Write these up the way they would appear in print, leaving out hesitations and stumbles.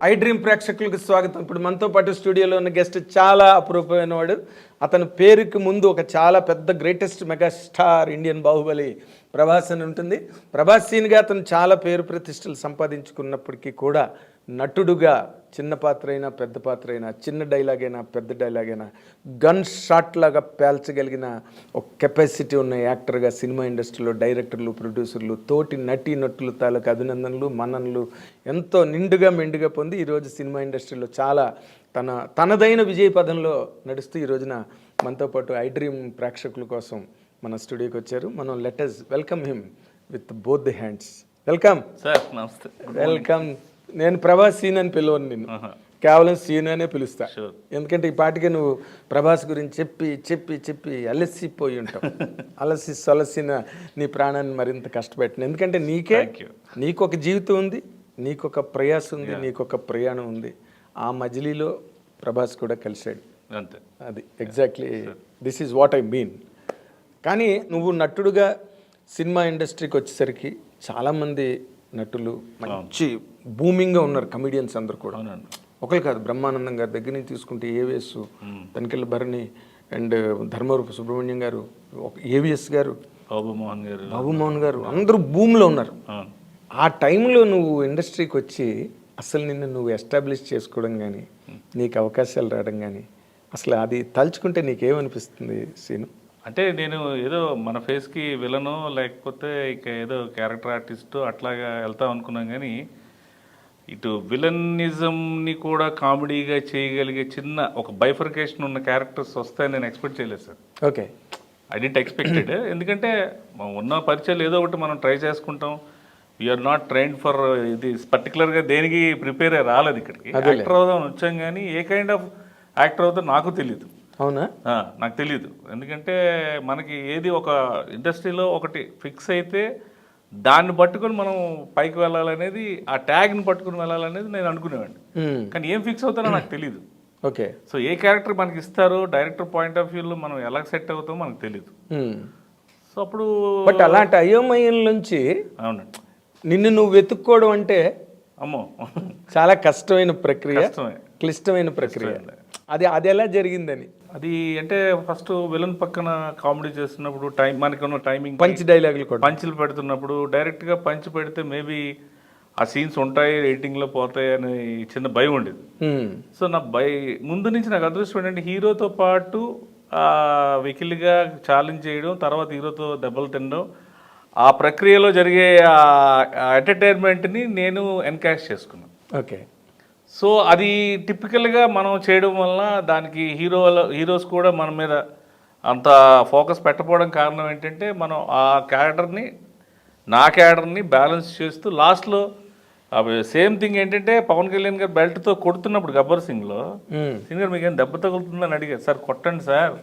I dream ప్రేక్షకులకు స్వాగతం. ఇప్పుడు మనతో పాటు స్టూడియోలో ఉన్న గెస్ట్ చాలా అపురూపమైన వాడు. అతని పేరుకి ముందు ఒక చాలా పెద్ద greatest megastar Indian Baahubali Prabhas అని ఉంటుంది. ప్రభాస్ సీన్గా అతను చాలా పేరు ప్రతిష్టలు సంపాదించుకున్నప్పటికీ కూడా నటుడుగా చిన్న పాత్ర అయినా పెద్ద పాత్ర అయినా, చిన్న డైలాగ్ అయినా పెద్ద డైలాగ్ అయినా గన్ షాట్ లాగా పేల్చగలిగిన ఒక కెపాసిటీ ఉన్న యాక్టర్గా సినిమా ఇండస్ట్రీలో డైరెక్టర్లు, ప్రొడ్యూసర్లు, తోటి నటీ నటులు తాలూకు అభినందనలు, మన్ననలు ఎంతో నిండుగా మెండుగా పొంది ఈరోజు సినిమా ఇండస్ట్రీలో చాలా తనదైన విజయ పదంలో నడుస్తూ ఈ రోజున మనతో పాటు ఐ డ్రీమ్ ప్రేక్షకుల కోసం మన స్టూడియోకి వచ్చారు. మనం letters welcome him with both the hands. Welcome sir. నమస్తే. వెల్కమ్. నేను ప్రభాస్ సీన్ అని పిలవను, నిన్ను కేవలం సీన్ అనే పిలుస్తా. ఎందుకంటే ఈ పాటికి నువ్వు ప్రభాస్ గురించి చెప్పి చెప్పి చెప్పి అలసిపోయి ఉంటావు. అలసి సొలసిన నీ ప్రాణాన్ని మరింత కష్టపెట్టిన. ఎందుకంటే నీకు ఒక జీవితం ఉంది, నీకు ఒక ప్రయాస ఉంది, నీకు ఒక ప్రయాణం ఉంది. ఆ మజిలీలో ప్రభాస్ కూడా కలిశాడు. అంతే, అది exactly this is what I mean. కానీ నువ్వు నటుడుగా సినిమా ఇండస్ట్రీకి వచ్చేసరికి చాలామంది నటులు మంచి బూమింగ్గా ఉన్నారు. కమిడియన్స్ అందరు కూడా ఒకరు కాదు, బ్రహ్మానందం గారి దగ్గర నుంచి తీసుకుంటే ఏవిఎస్, తనికెళ్ళ భరణి అండ్ ధర్మవరపు సుబ్రహ్మణ్యం గారు, ఏవిఎస్ గారు, బాబుమోహన్ గారు అందరూ భూమిలో ఉన్నారు. ఆ టైంలో నువ్వు ఇండస్ట్రీకి వచ్చి అసలు నిన్ను నువ్వు ఎస్టాబ్లిష్ చేసుకోవడం కానీ, నీకు అవకాశాలు రావడం కానీ, అసలు అది తలుచుకుంటే నీకేమనిపిస్తుంది సీను? అంటే నేను ఏదో మన ఫేస్కి విలను లేకపోతే ఇక ఏదో క్యారెక్టర్ ఆర్టిస్టు అట్లాగా వెళ్తాం అనుకున్నాం, కానీ ఇటు విలనిజంని కూడా కామెడీగా చేయగలిగే చిన్న ఒక బైఫర్కేషన్ ఉన్న క్యారెక్టర్స్ వస్తాయని నేను ఎక్స్పెక్ట్ చేయలేదు sir. Okay, I did expected. ఎందుకంటే ఉన్న పరిచయాలు ఏదో ఒకటి మనం ట్రై చేసుకుంటాం. వీఆర్ నాట్ ట్రైన్డ్ ఫర్ ఇది పర్టికులర్గా దేనికి ప్రిపేర్ రాలేదు ఇక్కడికి. యాక్టర్ అవుదామని వచ్చాం, కానీ ఏ కైండ్ ఆఫ్ యాక్టర్ అవుతాం నాకు తెలియదు. అవునా? నాకు తెలియదు. ఎందుకంటే మనకి ఏది ఒక ఇండస్ట్రీలో ఒకటి ఫిక్స్ అయితే దాన్ని పట్టుకొని మనం పైకి వెళ్ళాలనేది, ఆ ట్యాగ్ని పట్టుకుని వెళ్ళాలనేది నేను అనుకునేవాడిని. కానీ ఏం ఫిక్స్ అవుతారో నాకు తెలియదు. ఓకే, సో ఏ క్యారెక్టర్ మనకి ఇస్తారో డైరెక్టర్ పాయింట్ ఆఫ్ వ్యూలో మనం ఎలా సెట్ అవుతామో మనకు తెలియదు. సో అప్పుడు బట్ అలాంటి అయోమయం నుంచి అవునండి నిన్ను నువ్వు వెతుక్కోవడం అంటే అమ్మో చాలా కష్టమైన ప్రక్రియ, కష్టమే, క్లిష్టమైన ప్రక్రియ. అది ఎలా జరిగిందని? అది అంటే ఫస్ట్ విలన్ పక్కన కామెడీ చేస్తున్నప్పుడు మనకి ఉన్న టైమింగ్, పంచ్ డైలాగులు కూడా పంచులు పెడుతున్నప్పుడు డైరెక్ట్గా పంచ్ పెడితే మేబీ ఆ సీన్స్ ఉంటాయి, ఎడిటింగ్లో పోతాయి అని చిన్న భయం ఉండేది. సో నా ముందు నుంచి నాకు అదృష్టం ఏంటంటే హీరోతో పాటు వెకిలిగా ఛాలెంజ్ చేయడం, తర్వాత హీరోతో దెబ్బలు తినడం, ఆ ప్రక్రియలో జరిగే ఎంటర్టైన్మెంట్ని నేను ఎన్కాష్ చేసుకున్నాను. ఓకే, సో అది టిపికల్గా మనం చేయడం వల్ల దానికి హీరోస్ కూడా మన మీద అంత ఫోకస్ పెట్టకపోవడం కారణం ఏంటంటే మనం ఆ నా క్యారెక్టర్ని బ్యాలెన్స్ చేస్తూ లాస్ట్లో సేమ్ థింగ్ ఏంటంటే పవన్ కళ్యాణ్ గారు బెల్ట్తో కొడుతున్నప్పుడు గబ్బర్ సింగ్లో సింగ్ గారు మీకు ఏం దెబ్బ తగులుతుందని అడిగారు. సార్ కొట్టండి సార్,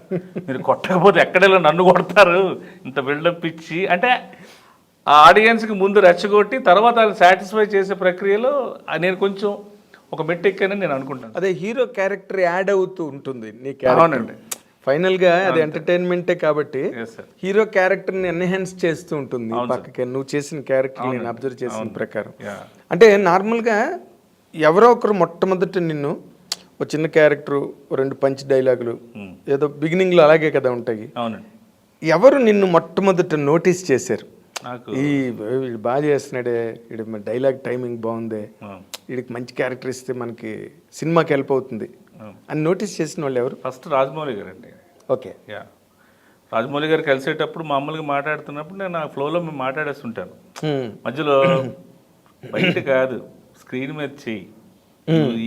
మీరు కొట్టకపోతే ఎక్కడెళ్ళి నన్ను కొడతారు, ఇంత బిల్డప్ ఇచ్చి అంటే ఆ ఆడియన్స్కి ముందు రెచ్చగొట్టి తర్వాత అది సాటిస్ఫై చేసే ప్రక్రియలో నేను కొంచెం ఒక మెట్టు ఎక్కానని నేను అనుకుంటాను. అదే హీరో క్యారెక్టర్ యాడ్ అవుతూ ఉంటుంది నీ క్యారెక్టర్. ఫైనల్ గా అది ఎంటర్టైన్మెంటే కాబట్టి హీరో క్యారెక్టర్ ని ఎన్హాన్స్ చేస్తూ ఉంటుంది పక్కకి. నువ్వు చేసిన క్యారెక్టర్ నేను అబ్జర్వ్ చేసిన ప్రకారం అంటే నార్మల్ గా ఎవరో ఒకరు మొట్టమొదటి నిన్ను ఒక చిన్న క్యారెక్టర్, రెండు పంచ్ డైలాగులు ఏదో బిగినింగ్ లో అలాగే కదా ఉంటాయి. ఎవరు నిన్ను మొట్టమొదటి నోటీస్ చేశారు? వీడు బాగా చేస్తున్నాడే, వీడు డైలాగ్ టైమింగ్ బాగుంది, వీడికి మంచి క్యారెక్టర్ ఇస్తే మనకి సినిమాకి హెల్ప్ అవుతుంది అని నోటీస్ చేసిన వాళ్ళు ఎవరు? ఫస్ట్ రాజమౌళి గారు అండి. ఓకే, రాజమౌళి గారు కలిసేటప్పుడు మామూలుగా మాట్లాడుతున్నప్పుడు నేను ఆ ఫ్లోలో మేము మాట్లాడేస్తుంటాను. మధ్యలో బయట కాదు స్క్రీన్ మీద చెయ్యి,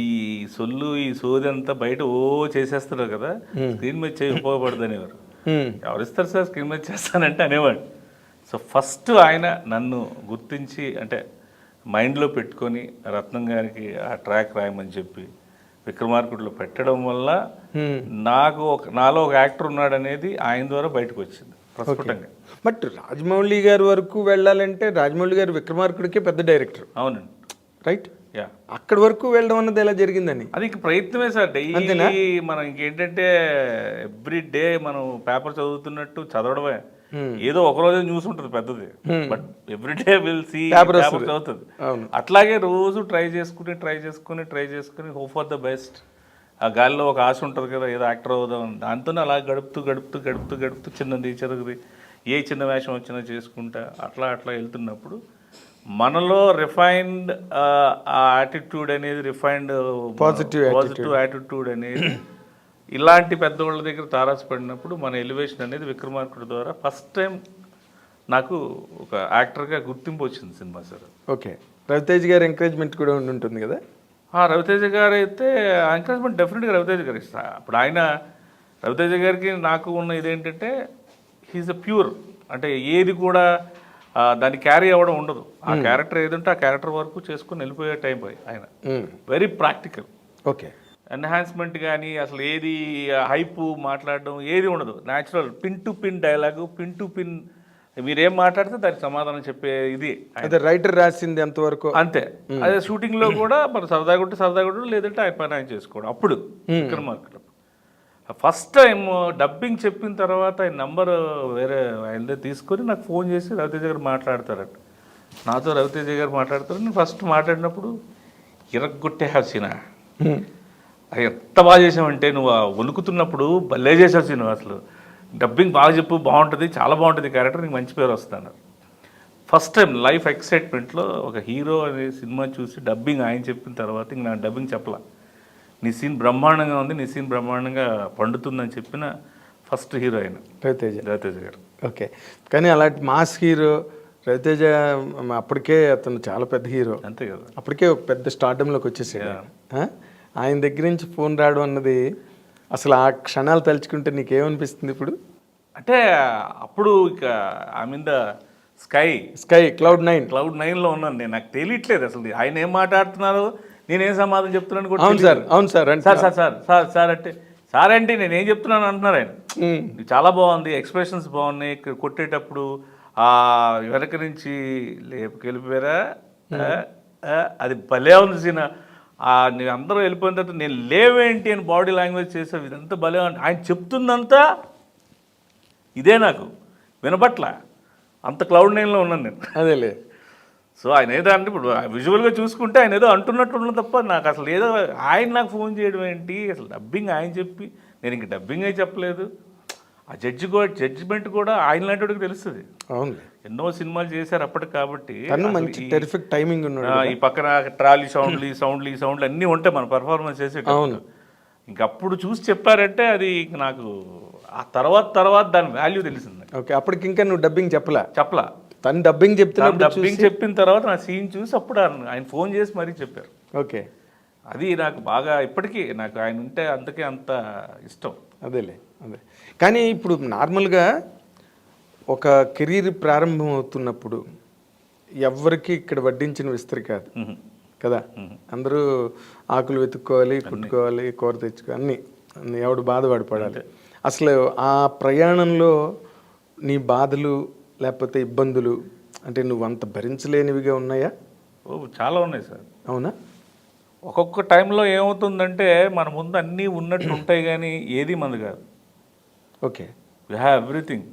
ఈ సొల్లు ఈ సోది అంతా బయట చేసేస్తున్నారు కదా, స్క్రీన్ మీద చెయ్యి ఉపయోగపడదు అనేవారు. ఎవరిస్తారు సార్ స్క్రీన్ మీద చేస్తానంటే అనేవాడు. సో ఫస్ట్ ఆయన నన్ను గుర్తించి అంటే మైండ్లో పెట్టుకొని రత్నం గారికి ఆ ట్రాక్ రాయమని చెప్పి విక్రమార్కుడిలో పెట్టడం వల్ల నాలో ఒక యాక్టర్ ఉన్నాడు అనేది ఆయన ద్వారా బయటకు వచ్చింది ప్రస్ఫుటంగా. బట్ రాజమౌళి గారి వరకు వెళ్ళాలంటే రాజమౌళి గారు విక్రమార్కుడికే పెద్ద డైరెక్టర్. అవునండి, రైట్. అక్కడి వరకు వెళ్ళడం అన్నది ఎలా జరిగిందని? అది ప్రయత్నమే సార్. డైలీ మనం ఇంకేంటంటే ఎవ్రీ డే మనం పేపర్ చదువుతున్నట్టు చదవడమే. ఏదో ఒక రోజే న్యూస్ ఉంటుంది పెద్దది, బట్ ఎవ్రీడే విల్ సీ అవుతుంది. అట్లాగే రోజు ట్రై చేసుకుని హోప్ ఫర్ ద బెస్ట్. ఆ గాలిలో ఒక ఆశ ఉంటుంది కదా, ఏదో యాక్టర్ అవుదాం, దాంతోనే అలా గడుపుతూ చిన్నది చెరుగుది ఏ చిన్న వేషం వచ్చినా చేసుకుంటా అట్లా వెళ్తున్నప్పుడు మనలో రిఫైన్డ్ ఆ యాటిట్యూడ్ అనేది, రిఫైన్డ్ పాజిటివ్ యాటిట్యూడ్ అనేది ఇలాంటి పెద్దవాళ్ళ దగ్గర తారసపడినప్పుడు మన ఎలివేషన్ అనేది విక్రమార్కుడు ద్వారా ఫస్ట్ టైం నాకు ఒక యాక్టర్గా గుర్తింపు వచ్చింది సినిమా సార్. ఓకే, రవితేజ్ గారి ఎంకరేజ్మెంట్ కూడా ఉంటుంది కదా? రవితేజ గారు అయితే ఎంకరేజ్మెంట్ డెఫినెట్గా రవితేజ గారు ఇస్తారు. అప్పుడు రవితేజ గారికి నాకు ఉన్న ఇదేంటంటే హీఈస్ అ ప్యూర్, అంటే ఏది కూడా దాన్ని క్యారీ అవ్వడం ఉండదు. ఆ క్యారెక్టర్ ఏదంటే ఆ క్యారెక్టర్ వరకు చేసుకుని వెళ్ళిపోయే టైం పోయి ఆయన వెరీ ప్రాక్టికల్. ఓకే, ఎన్హాన్స్మెంట్ కానీ అసలు ఏది హైపు మాట్లాడడం ఏది ఉండదు, natural pin to pin dialogue, pin to pin మీరేం మాట్లాడితే దానికి సమాధానం చెప్పే ఇది. అదే రైటర్ రాసింది ఎంతవరకు అంతే. అదే షూటింగ్లో కూడా మరి సరదాగుంటే లేదంటే ఆయన పని ఆయన చేసుకోవడం. అప్పుడు విక్రమార్కుడు ఫస్ట్ టైం డబ్బింగ్ చెప్పిన తర్వాత ఆయన నంబర్ వేరే ఆయన తీసుకొని నాకు ఫోన్ చేసి రవితేజ గారు మాట్లాడతారట. నాతో రవితేజ గారు మాట్లాడతారు. నేను ఫస్ట్ మాట్లాడినప్పుడు ఇరగ్గొట్టే హసీనా, అది ఎంత బాగా చేసావంటే నువ్వు వణుకుతున్నప్పుడు భలే చేసావు సీను, అసలు డబ్బింగ్ బాగా చెప్పు, బాగుంటుంది, చాలా బాగుంటుంది క్యారెక్టర్, నీకు మంచి పేరు వస్తాను. ఫస్ట్ టైం లైఫ్ ఎక్సైట్మెంట్లో ఒక హీరో అనే సినిమా చూసి డబ్బింగ్ ఆయన చెప్పిన తర్వాత ఇంక నా డబ్బింగ్ చెప్పలా, నీ సీన్ బ్రహ్మాండంగా ఉంది, నీ సీన్ బ్రహ్మాండంగా పండుతుందని చెప్పిన ఫస్ట్ హీరో ఆయన రవితేజ గారు. ఓకే, కానీ అలాంటి మాస్ హీరో రవితేజ అప్పటికే అతను చాలా పెద్ద హీరో, అంతే కదా, అప్పటికే ఒక పెద్ద స్టార్డంలోకి వచ్చేసాడు. ఆయన దగ్గర నుంచి ఫోన్ రావడం అన్నది అసలు ఆ క్షణాలు తలుచుకుంటే నీకేమనిపిస్తుంది ఇప్పుడు? అంటే అప్పుడు ఇక I mean the sky cloud 9లో ఉన్నాను నేను, నాకు తెలియట్లేదు అసలు ఆయన ఏం మాట్లాడుతున్నారు, నేనేం సమాధానం చెప్తున్నాను కూడా. అవును సార్ అంటే సార్ అంటే నేనేం చెప్తున్నాను అంటున్నారు ఆయన. చాలా బాగుంది, ఎక్స్ప్రెషన్స్ బాగున్నాయి, కొట్టేటప్పుడు ఆ వెనక నుంచి లేపుకెళ్ళిపోయారా, అది భలే ఉంది సీన్. నేను అందరూ వెళ్ళిపోయిన తర్వాత నేను లేవేంటి అని బాడీ లాంగ్వేజ్ చేసావు, ఇదంతా భలే ఉంది. ఆయన చెప్తుందంతా ఇదే, నాకు వినపట్ల, అంత క్లౌడ్ 9లో ఉన్నాను నేను. అదేలే. సో ఆయన ఏదో అంటే ఇప్పుడు విజువల్గా చూసుకుంటే ఆయన ఏదో అంటున్నట్టు ఉన్నది తప్ప నాకు అసలు ఏదో ఆయన నాకు ఫోన్ చేయడం ఏంటి, అసలు డబ్బింగ్ ఆయన చెప్పి నేను ఇంక డబ్బింగ్ అయితే చెప్పలేదు. ఆ జడ్జిమెంట్ కూడా ఆయన లాంటి వాడికి తెలుస్తుంది. అవును, ఎన్నో సినిమాలు చేశారు అప్పటికి కాబట్టి మంచి టెరిఫిక్ టైమింగ్ ఉన్నాడు. ఈ పక్కన ట్రాలీ సౌండ్లు అన్నీ ఉంటాయి మన పర్ఫార్మెన్స్ చేసేటప్పుడు. ఇంకప్పుడు చూసి చెప్పారంటే అది నాకు ఆ తర్వాత దాని వాల్యూ తెలిసింది. ఓకే, అప్పటికి ఇంకా నువ్వు డబ్బింగ్ చెప్పలా? తను డబ్బింగ్ చెప్పిన తర్వాత నా సీన్ చూసి అప్పుడు ఆయన ఫోన్ చేసి మరీ చెప్పారు. ఓకే, అది నాకు బాగా ఇప్పటికీ నాకు ఆయన ఉంటే అందుకే అంత ఇష్టం. అదే. కానీ ఇప్పుడు నార్మల్గా ఒక కెరీర్ ప్రారంభం అవుతున్నప్పుడు ఎవరికి ఇక్కడ వడ్డించిన విస్తరి కాదు కదా, అందరూ ఆకులు వెతుక్కోవాలి, పుట్టుకోవాలి, కూర తెచ్చుకోవాలి, అన్ని ఎవడు బాధ పడిపడాలి. అసలు ఆ ప్రయాణంలో నీ బాధలు లేకపోతే ఇబ్బందులు అంటే నువ్వు అంత భరించలేనివిగా ఉన్నాయా? చాలా ఉన్నాయి సార్. అవునా? ఒక్కొక్క టైంలో ఏమవుతుందంటే మన ముందు అన్నీ ఉన్నట్టు ఉంటాయి కానీ ఏది మంది కాదు. Okay, you have everything.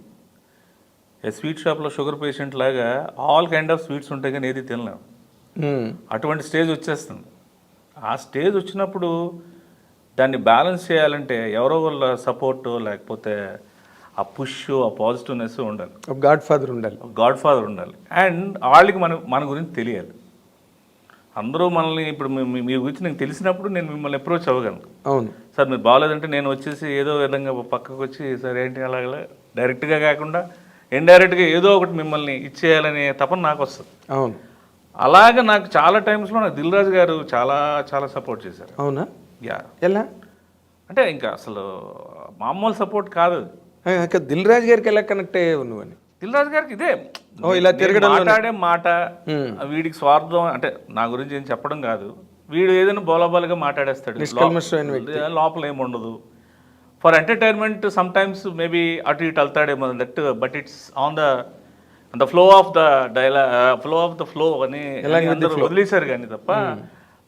A sweet షాప్లో షుగర్ పేషెంట్ లాగా ఆల్ కైండ్ ఆఫ్ స్వీట్స్ ఉంటాయి కానీ ఏది తినలేము. అటువంటి స్టేజ్ వచ్చేస్తుంది. ఆ స్టేజ్ వచ్చినప్పుడు దాన్ని బ్యాలెన్స్ చేయాలంటే ఎవరో వాళ్ళ సపోర్ట్ లేకపోతే ఆ పుష్, ఆ పాజిటివ్నెస్ ఉండాలి. గాడ్ ఫాదర్ ఉండాలి. అండ్ వాళ్ళకి మన గురించి తెలియాలి. అందరూ మనల్ని ఇప్పుడు మీ గురించి నాకు తెలిసినప్పుడు నేను మిమ్మల్ని అప్రోచ్ అవ్వగలను. అవును సార్ మీరు బాగాలేదంటే నేను వచ్చేసి ఏదో విధంగా పక్కకు వచ్చి సార్ ఏంటి అలాగే డైరెక్ట్గా కాకుండా ఇండైరెక్ట్గా ఏదో ఒకటి మిమ్మల్ని ఇచ్చేయాలనే తపన నాకు వస్తుంది. అవును, అలాగే నాకు చాలా టైమ్స్లో నాకు దిల్ రాజు గారు చాలా చాలా సపోర్ట్ చేశారు. అవునా? యా. ఎలా అంటే ఇంకా అసలు మామూలు సపోర్ట్ కాదు. దిల్ రాజు గారికి ఎలా కనెక్ట్ అయ్యావు నువ్వని? దిల్ రాజు గారికి ఇదే ఇలా తిరగడం, మాట్లాడే మాట, వీడికి స్వార్థం అంటే నా గురించి ఏం చెప్పడం కాదు, వీడు ఏదైనా బోలాబాలుగా మాట్లాడేస్తాడు, లోపల ఏముండదు. For entertainment sometimes maybe అటు ఇటు వెళ్తాడేమో that, but it's on the flow of the flow అని అందరూ వదిలేశారు కానీ తప్ప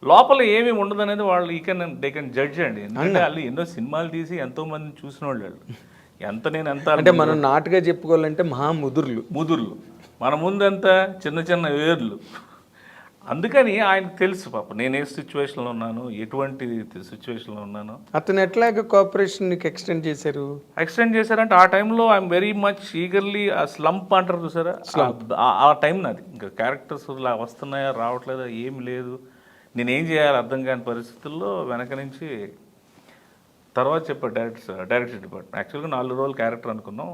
లోపల ఏమీ ఉండదు అనేది వాళ్ళు దే కెన్ జడ్జ్ అండి. ఎందుకంటే వాళ్ళు ఎన్నో సినిమాలు తీసి ఎంతో మంది చూసిన వాళ్ళు. నేను ఎంత అంటే మనం నాటుగా చెప్పుకోవాలంటే మహా ముదుర్లు, మన ముందంతా చిన్న చిన్న వేర్లు. అందుకని ఆయనకు తెలుసు పాప నేను ఏ సిచ్యువేషన్లో ఉన్నాను, ఎటువంటి సిచ్యువేషన్లో ఉన్నాను. అతను ఎట్లాగా కోఆపరేషన్ నీకు ఎక్స్టెండ్ చేశారంటే ఆ టైంలో ఐఎమ్ వెరీ మచ్ ఈగర్లీ ఆ స్లంప్ అంటారు చూసారా, ఆ టైం నాది. ఇంకా క్యారెక్టర్స్ వస్తున్నాయా రావట్లేదా ఏం లేదు, నేనేం చేయాలి అర్థం కాని పరిస్థితుల్లో వెనక నుంచి తర్వాత చెప్పారు డైరెక్షన్ డిపార్ట్మెంట్. యాక్చువల్గా 4 రోజులు క్యారెక్టర్ అనుకున్నాం,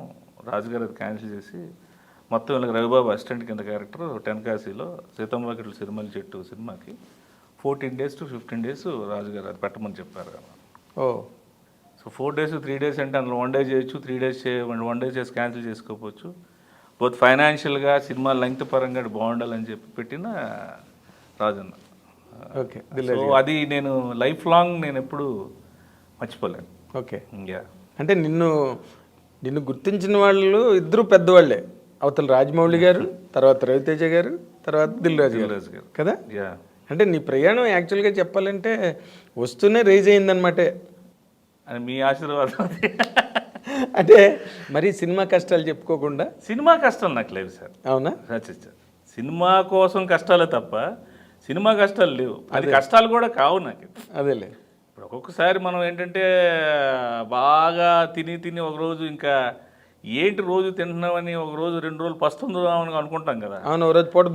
రాజుగారు అది క్యాన్సిల్ చేసి మొత్తం వీళ్ళకి రవిబాబు అసిస్టెంట్ కింద క్యారెక్టర్ టెన్కాశీలో సీతమ్మ వాకిట్ల సిరిమల్లి చెట్టు సినిమాకి 14 days to 15 days రాజుగారు అది పెట్టమని చెప్పారు కదా. సో 4 days 3 days అంటే అందులో 1 day చేయొచ్చు, 3 days 1 day చేసి క్యాన్సిల్ చేసుకోవచ్చు. బోత్ ఫైనాన్షియల్గా సినిమా లెంగ్త్ పరంగా బాగుండాలని చెప్పి పెట్టిన రాజన్న. ఓకే, సో అది నేను లైఫ్ లాంగ్ నేను ఎప్పుడు మర్చిపోలేను. Okay, yeah. అంటే నిన్ను గుర్తించిన వాళ్ళు ఇద్దరు పెద్దవాళ్ళే, అవతల రాజమౌళి గారు, తర్వాత రవితేజ గారు, తర్వాత దిల్ రాజు గారు కదా. అంటే నీ ప్రయాణం యాక్చువల్గా చెప్పాలంటే వస్తూనే రేజ్ అయిందనమాట. అని మీ ఆశీర్వాదం. అంటే మరి సినిమా కష్టాలు చెప్పుకోకుండా. సినిమా కష్టాలు నాకు లేవు సార్. అవునా? సినిమా కోసం కష్టాలే తప్ప సినిమా కష్టాలు లేవు. అది కష్టాలు కూడా కావు నాకు. అదేలే, ఇప్పుడు ఒక్కొక్కసారి మనం ఏంటంటే బాగా తిని ఒకరోజు ఇంకా ఏంటి రోజు తింటున్నామని ఒక రోజు 2 రోజులు పస్తుందామని అనుకుంటాం కదా. అవును, రోజు పూట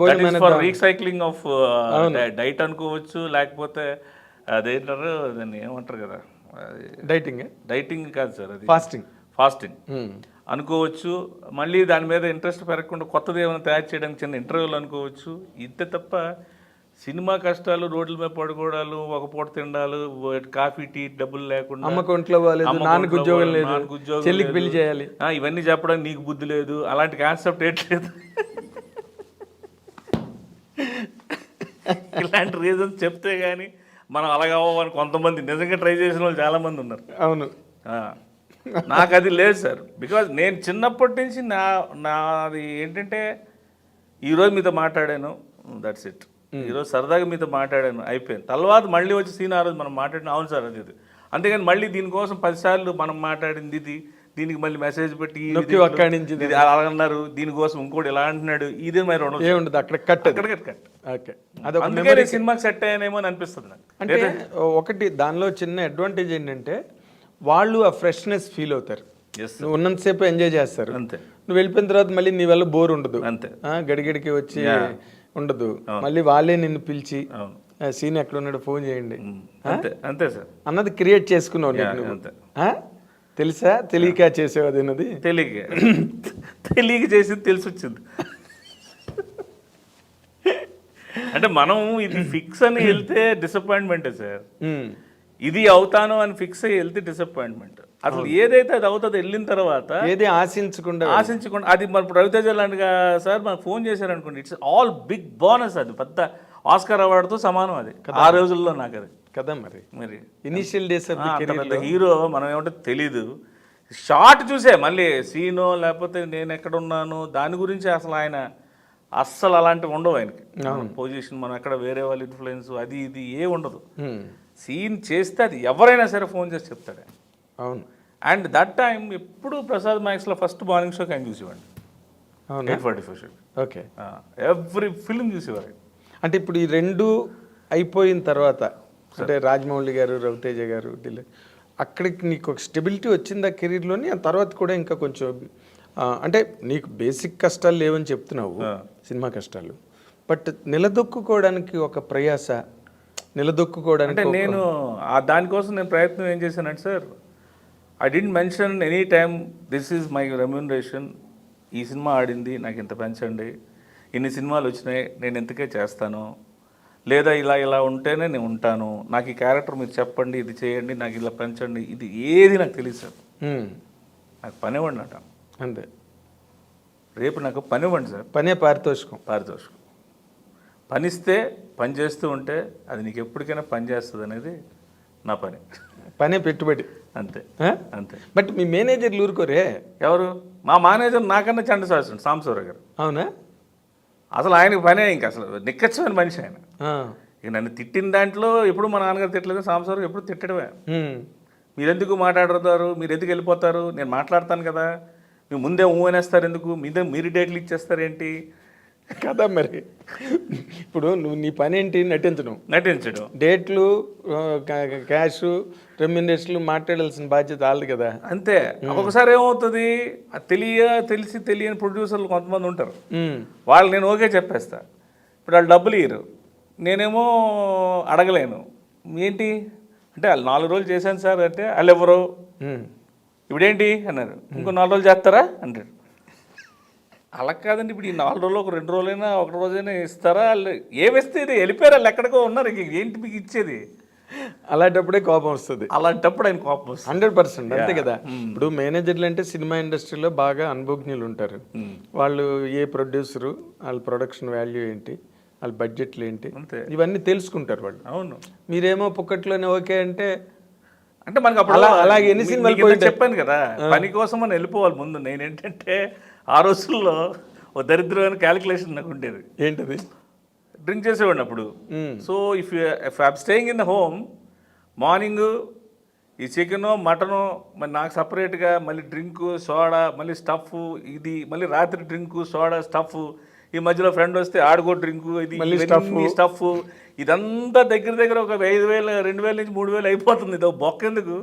రీసైక్లింగ్ ఆఫ్ డైట్ అనుకోవచ్చు, లేకపోతే అదేంటారు దాన్ని ఏమంటారు కదా, డైటింగ్ కాదు సార్, అది ఫాస్టింగ్ అనుకోవచ్చు. మళ్ళీ దాని మీద ఇంట్రెస్ట్ పెరగకుండా కొత్తది ఏమైనా తయారు చేయడానికి చిన్న ఇంటర్వ్యూలు అనుకోవచ్చు. ఇంతే తప్ప సినిమా కష్టాలు, రోడ్ల మీద పడుకోవడాలు, ఒక పూట తిండాలు, కాఫీ టీ డబ్బులు లేకుండా, పెళ్లి చేయాలి, ఇవన్నీ చెప్పడానికి నీకు బుద్ధి లేదు, అలాంటి కాన్సెప్ట్ ఏంట్లేదు. ఇలాంటి రీజన్స్ చెప్తే గానీ మనం అలాగే అవ్వని కొంతమంది నిజంగా ట్రై చేసిన వాళ్ళు చాలా మంది ఉన్నారు. అవును, నాకు అది లేదు సార్. బికాజ్ నేను చిన్నప్పటి నుంచి నాది ఏంటంటే ఈరోజు మీతో మాట్లాడాను, దట్స్ ఇట్. ఈరోజు సరదాగా మీతో మాట్లాడాను, అయిపోయింది. తర్వాత మళ్ళీ వచ్చి సీన్ ఆ రోజు మనం మాట్లాడిన, అవును సార్ అది ఇది. అంతేగాని మళ్ళీ దీనికోసం 10 సార్లు మనం మాట్లాడింది ఇది, దీనికి మళ్ళీ మెసేజ్ పెట్టి అలా అన్నారు, దీనికోసం ఇంకోటి ఎలా అంటున్నాడు, ఇదే మరి ఉండదు, అక్కడ కట్. అందుకే సినిమాకి సెట్ అయ్యానేమో అని అనిపిస్తుంది నాకు. అంటే ఒకటి దానిలో చిన్న అడ్వాంటేజ్ ఏంటంటే వాళ్ళు ఆ ఫ్రెష్నెస్ ఫీల్ అవుతారు. నువ్వు ఉన్నంతసేపు ఎంజాయ్ చేస్తారు, అంతే. నువ్వు వెళ్ళిపోయిన తర్వాత మళ్ళీ నీ వల్ల బోర్ ఉండదు, అంతే. గడిగడికి వచ్చి ఉండదు, మళ్ళీ వాళ్ళే నిన్ను పిలిచి సీన్ ఎక్కడ ఉన్నాడు ఫోన్ చేయండి అంతే సార్ అన్నది క్రియేట్ చేసుకున్నావు. తెలుసా తెలియక చేసేవు అది అన్నది తెలియక చేసింది తెలిసి వచ్చింది. అంటే మనం ఇది ఫిక్స్ అని వెళ్తే డిసప్పాయింట్మెంటే సార్. ఇది అవుతాను అని ఫిక్స్ అయ్యి వెళ్తే డిసప్పాయింట్మెంట్. అసలు ఏదైతే అది అవుతుందో వెళ్ళిన తర్వాత ఏది ఆశించకుండా అది మరి రవితేజ లాంటి సార్ మనకు ఫోన్ చేశారనుకోండి, ఇట్స్ ఆల్ బిగ్ బోనస్. అది పెద్ద ఆస్కార్ అవార్డుతో సమానం అది ఆ రోజుల్లో నాకు అది కదా. మరి ఇనిషియల్ డేస్ హీరో మనం ఏమంటే తెలీదు, షార్ట్ చూసే మళ్ళీ సీనో లేకపోతే నేను ఎక్కడ ఉన్నాను దాని గురించి అసలు ఆయన అస్సలు అలాంటివి ఉండవు ఆయనకి. పొజిషన్ మనం ఎక్కడ వేరే వాళ్ళ ఇన్ఫ్లుయెన్స్ అది ఇది ఏ ఉండదు. సీన్ చేస్తే అది ఎవరైనా సరే ఫోన్ చేసి చెప్తాడు. అవును. అండ్ దట్ టైం ఎప్పుడు ప్రసాద్ మ్యాక్స్లో ఫస్ట్ మార్నింగ్ షోకి ఆయన చూసేవాడిని. 8:45 షో. ఓకే. ఎవ్రీ ఫిల్మ్ చూసేవారు. అంటే ఇప్పుడు ఈ 2 అయిపోయిన తర్వాత అంటే రాజమౌళి గారు, రవితేజ గారు, అక్కడికి నీకు ఒక స్టెబిలిటీ వచ్చింది ఆ కెరీర్లోని. ఆ తర్వాత కూడా ఇంకా కొంచెం అంటే నీకు బేసిక్ కష్టాలు లేవని చెప్తున్నావు, సినిమా కష్టాలు, బట్ నిలదొక్కుకోవడానికి ఒక ప్రయాస, నిలదొక్కుకోవడానికి అంటే నేను దానికోసం నేను ప్రయత్నం ఏం చేశానంటే sir, I didn't mention any time this is my remuneration. ఈ సినిమా ఆడింది నాకు ఇంత పెంచండి, ఇన్ని సినిమాలు వచ్చినాయి నేను ఇంతకే చేస్తాను, లేదా ఇలా ఉంటేనే నేను ఉంటాను, నాకు ఈ క్యారెక్టర్ మీరు చెప్పండి, ఇది చేయండి, నాకు ఇలా పెంచండి, ఇది ఏది నాకు తెలియదు సార్. నాకు పని ఇవ్వండి అంట, అంతే. రేపు నాకు పని ఇవ్వండి సార్. పారితోషికం పనిస్తే పని చేస్తూ ఉంటే అది నీకు ఎప్పటికైనా పని చేస్తుంది అనేది నా పనే పెట్టుబడి, అంతే. బట్ మీ మేనేజర్లు ఊరుకోరే? ఎవరు? మా మేనేజర్ నాకన్నా చండ సాంబశివరావు గారు. అవునా? అసలు ఆయనకు పనే ఇంకా అసలు నిక్కచ్చని మనిషి ఆయన. ఇక నన్ను తిట్టిన దాంట్లో ఎప్పుడు మా నాన్నగారు తిట్టలేదు, సాంబశివరావు ఎప్పుడు తిట్టడమే. మీరెందుకు మాట్లాడతారు, మీరు ఎందుకు వెళ్ళిపోతారు, నేను మాట్లాడతాను కదా, మీరు ముందే అనేస్తారు ఎందుకు, మీరు డేట్లు ఇచ్చేస్తారేంటి కదా. మరి ఇప్పుడు నువ్వు నీ పని ఏంటి? నటించడం. డేట్లు, క్యాష్, రెమ్యునరేషన్లు మాట్లాడాల్సిన బాధ్యత వాళ్ళది కదా. అంతే. ఒక్కొక్కసారి ఏమవుతుంది, తెలిసి తెలియని ప్రొడ్యూసర్లు కొంతమంది ఉంటారు, వాళ్ళు నేను ఓకే చెప్పేస్తా, ఇప్పుడు వాళ్ళు డబ్బులు ఇయ్యరు, నేనేమో అడగలేను, ఏంటి అంటే వాళ్ళు 4 రోజులు చేశాను సార్ అంటే వాళ్ళు ఎవరు ఇప్పుడేంటి అన్నారు, ఇంకో 4 రోజులు చేస్తారా అంటారు. అలా కాదండి, ఇప్పుడు ఈ 4 రోజులు ఒక 2 రోజులైనా 1 రోజైనా ఇస్తారా, వాళ్ళు ఏమిస్తే ఇది వెళ్ళిపోయారు, వాళ్ళు ఎక్కడికో ఉన్నారు, ఏంటి మీకు ఇచ్చేది. అలాంటప్పుడే కోపం వస్తుంది. అలాంటప్పుడు ఆయన కోపం వస్తుంది 100%. అంతే కదా. ఇప్పుడు మేనేజర్లు అంటే సినిమా ఇండస్ట్రీలో బాగా అనుభవజ్ఞులు ఉంటారు. వాళ్ళు ఏ ప్రొడ్యూసరు, వాళ్ళ ప్రొడక్షన్ వాల్యూ ఏంటి, వాళ్ళ బడ్జెట్లు ఏంటి, ఇవన్నీ తెలుసుకుంటారు వాళ్ళు. అవును. మీరేమో పుక్కట్లోనే ఓకే అంటే మనకు అప్పుడు అలాగే ఎన్ని సినిమాలు చెప్పాను కదా, పని కోసం మనం వెళ్ళిపోవాలి ముందు. నేనేంటంటే ఆ రోజుల్లో ఓ దరిద్రమైన క్యాలిక్యులేషన్ నాకు ఉండేది. ఏంటది? డ్రింక్ చేసేవాడిని అప్పుడు. So if I'm staying in the home, morning ఈ చికెను మటను, మరి నాకు సపరేట్గా మళ్ళీ డ్రింకు సోడా, మళ్ళీ స్టఫ్, ఇది మళ్ళీ రాత్రి డ్రింకు సోడా స్టఫ్, ఈ మధ్యలో ఫ్రెండ్ వస్తే ఆడుకో డ్రింకు, ఇది స్టఫ్, ఇదంతా దగ్గర ఒక 5,000 2,000 నుంచి 3,000 అయిపోతుంది. ఇది బొక్క ఎందుకు,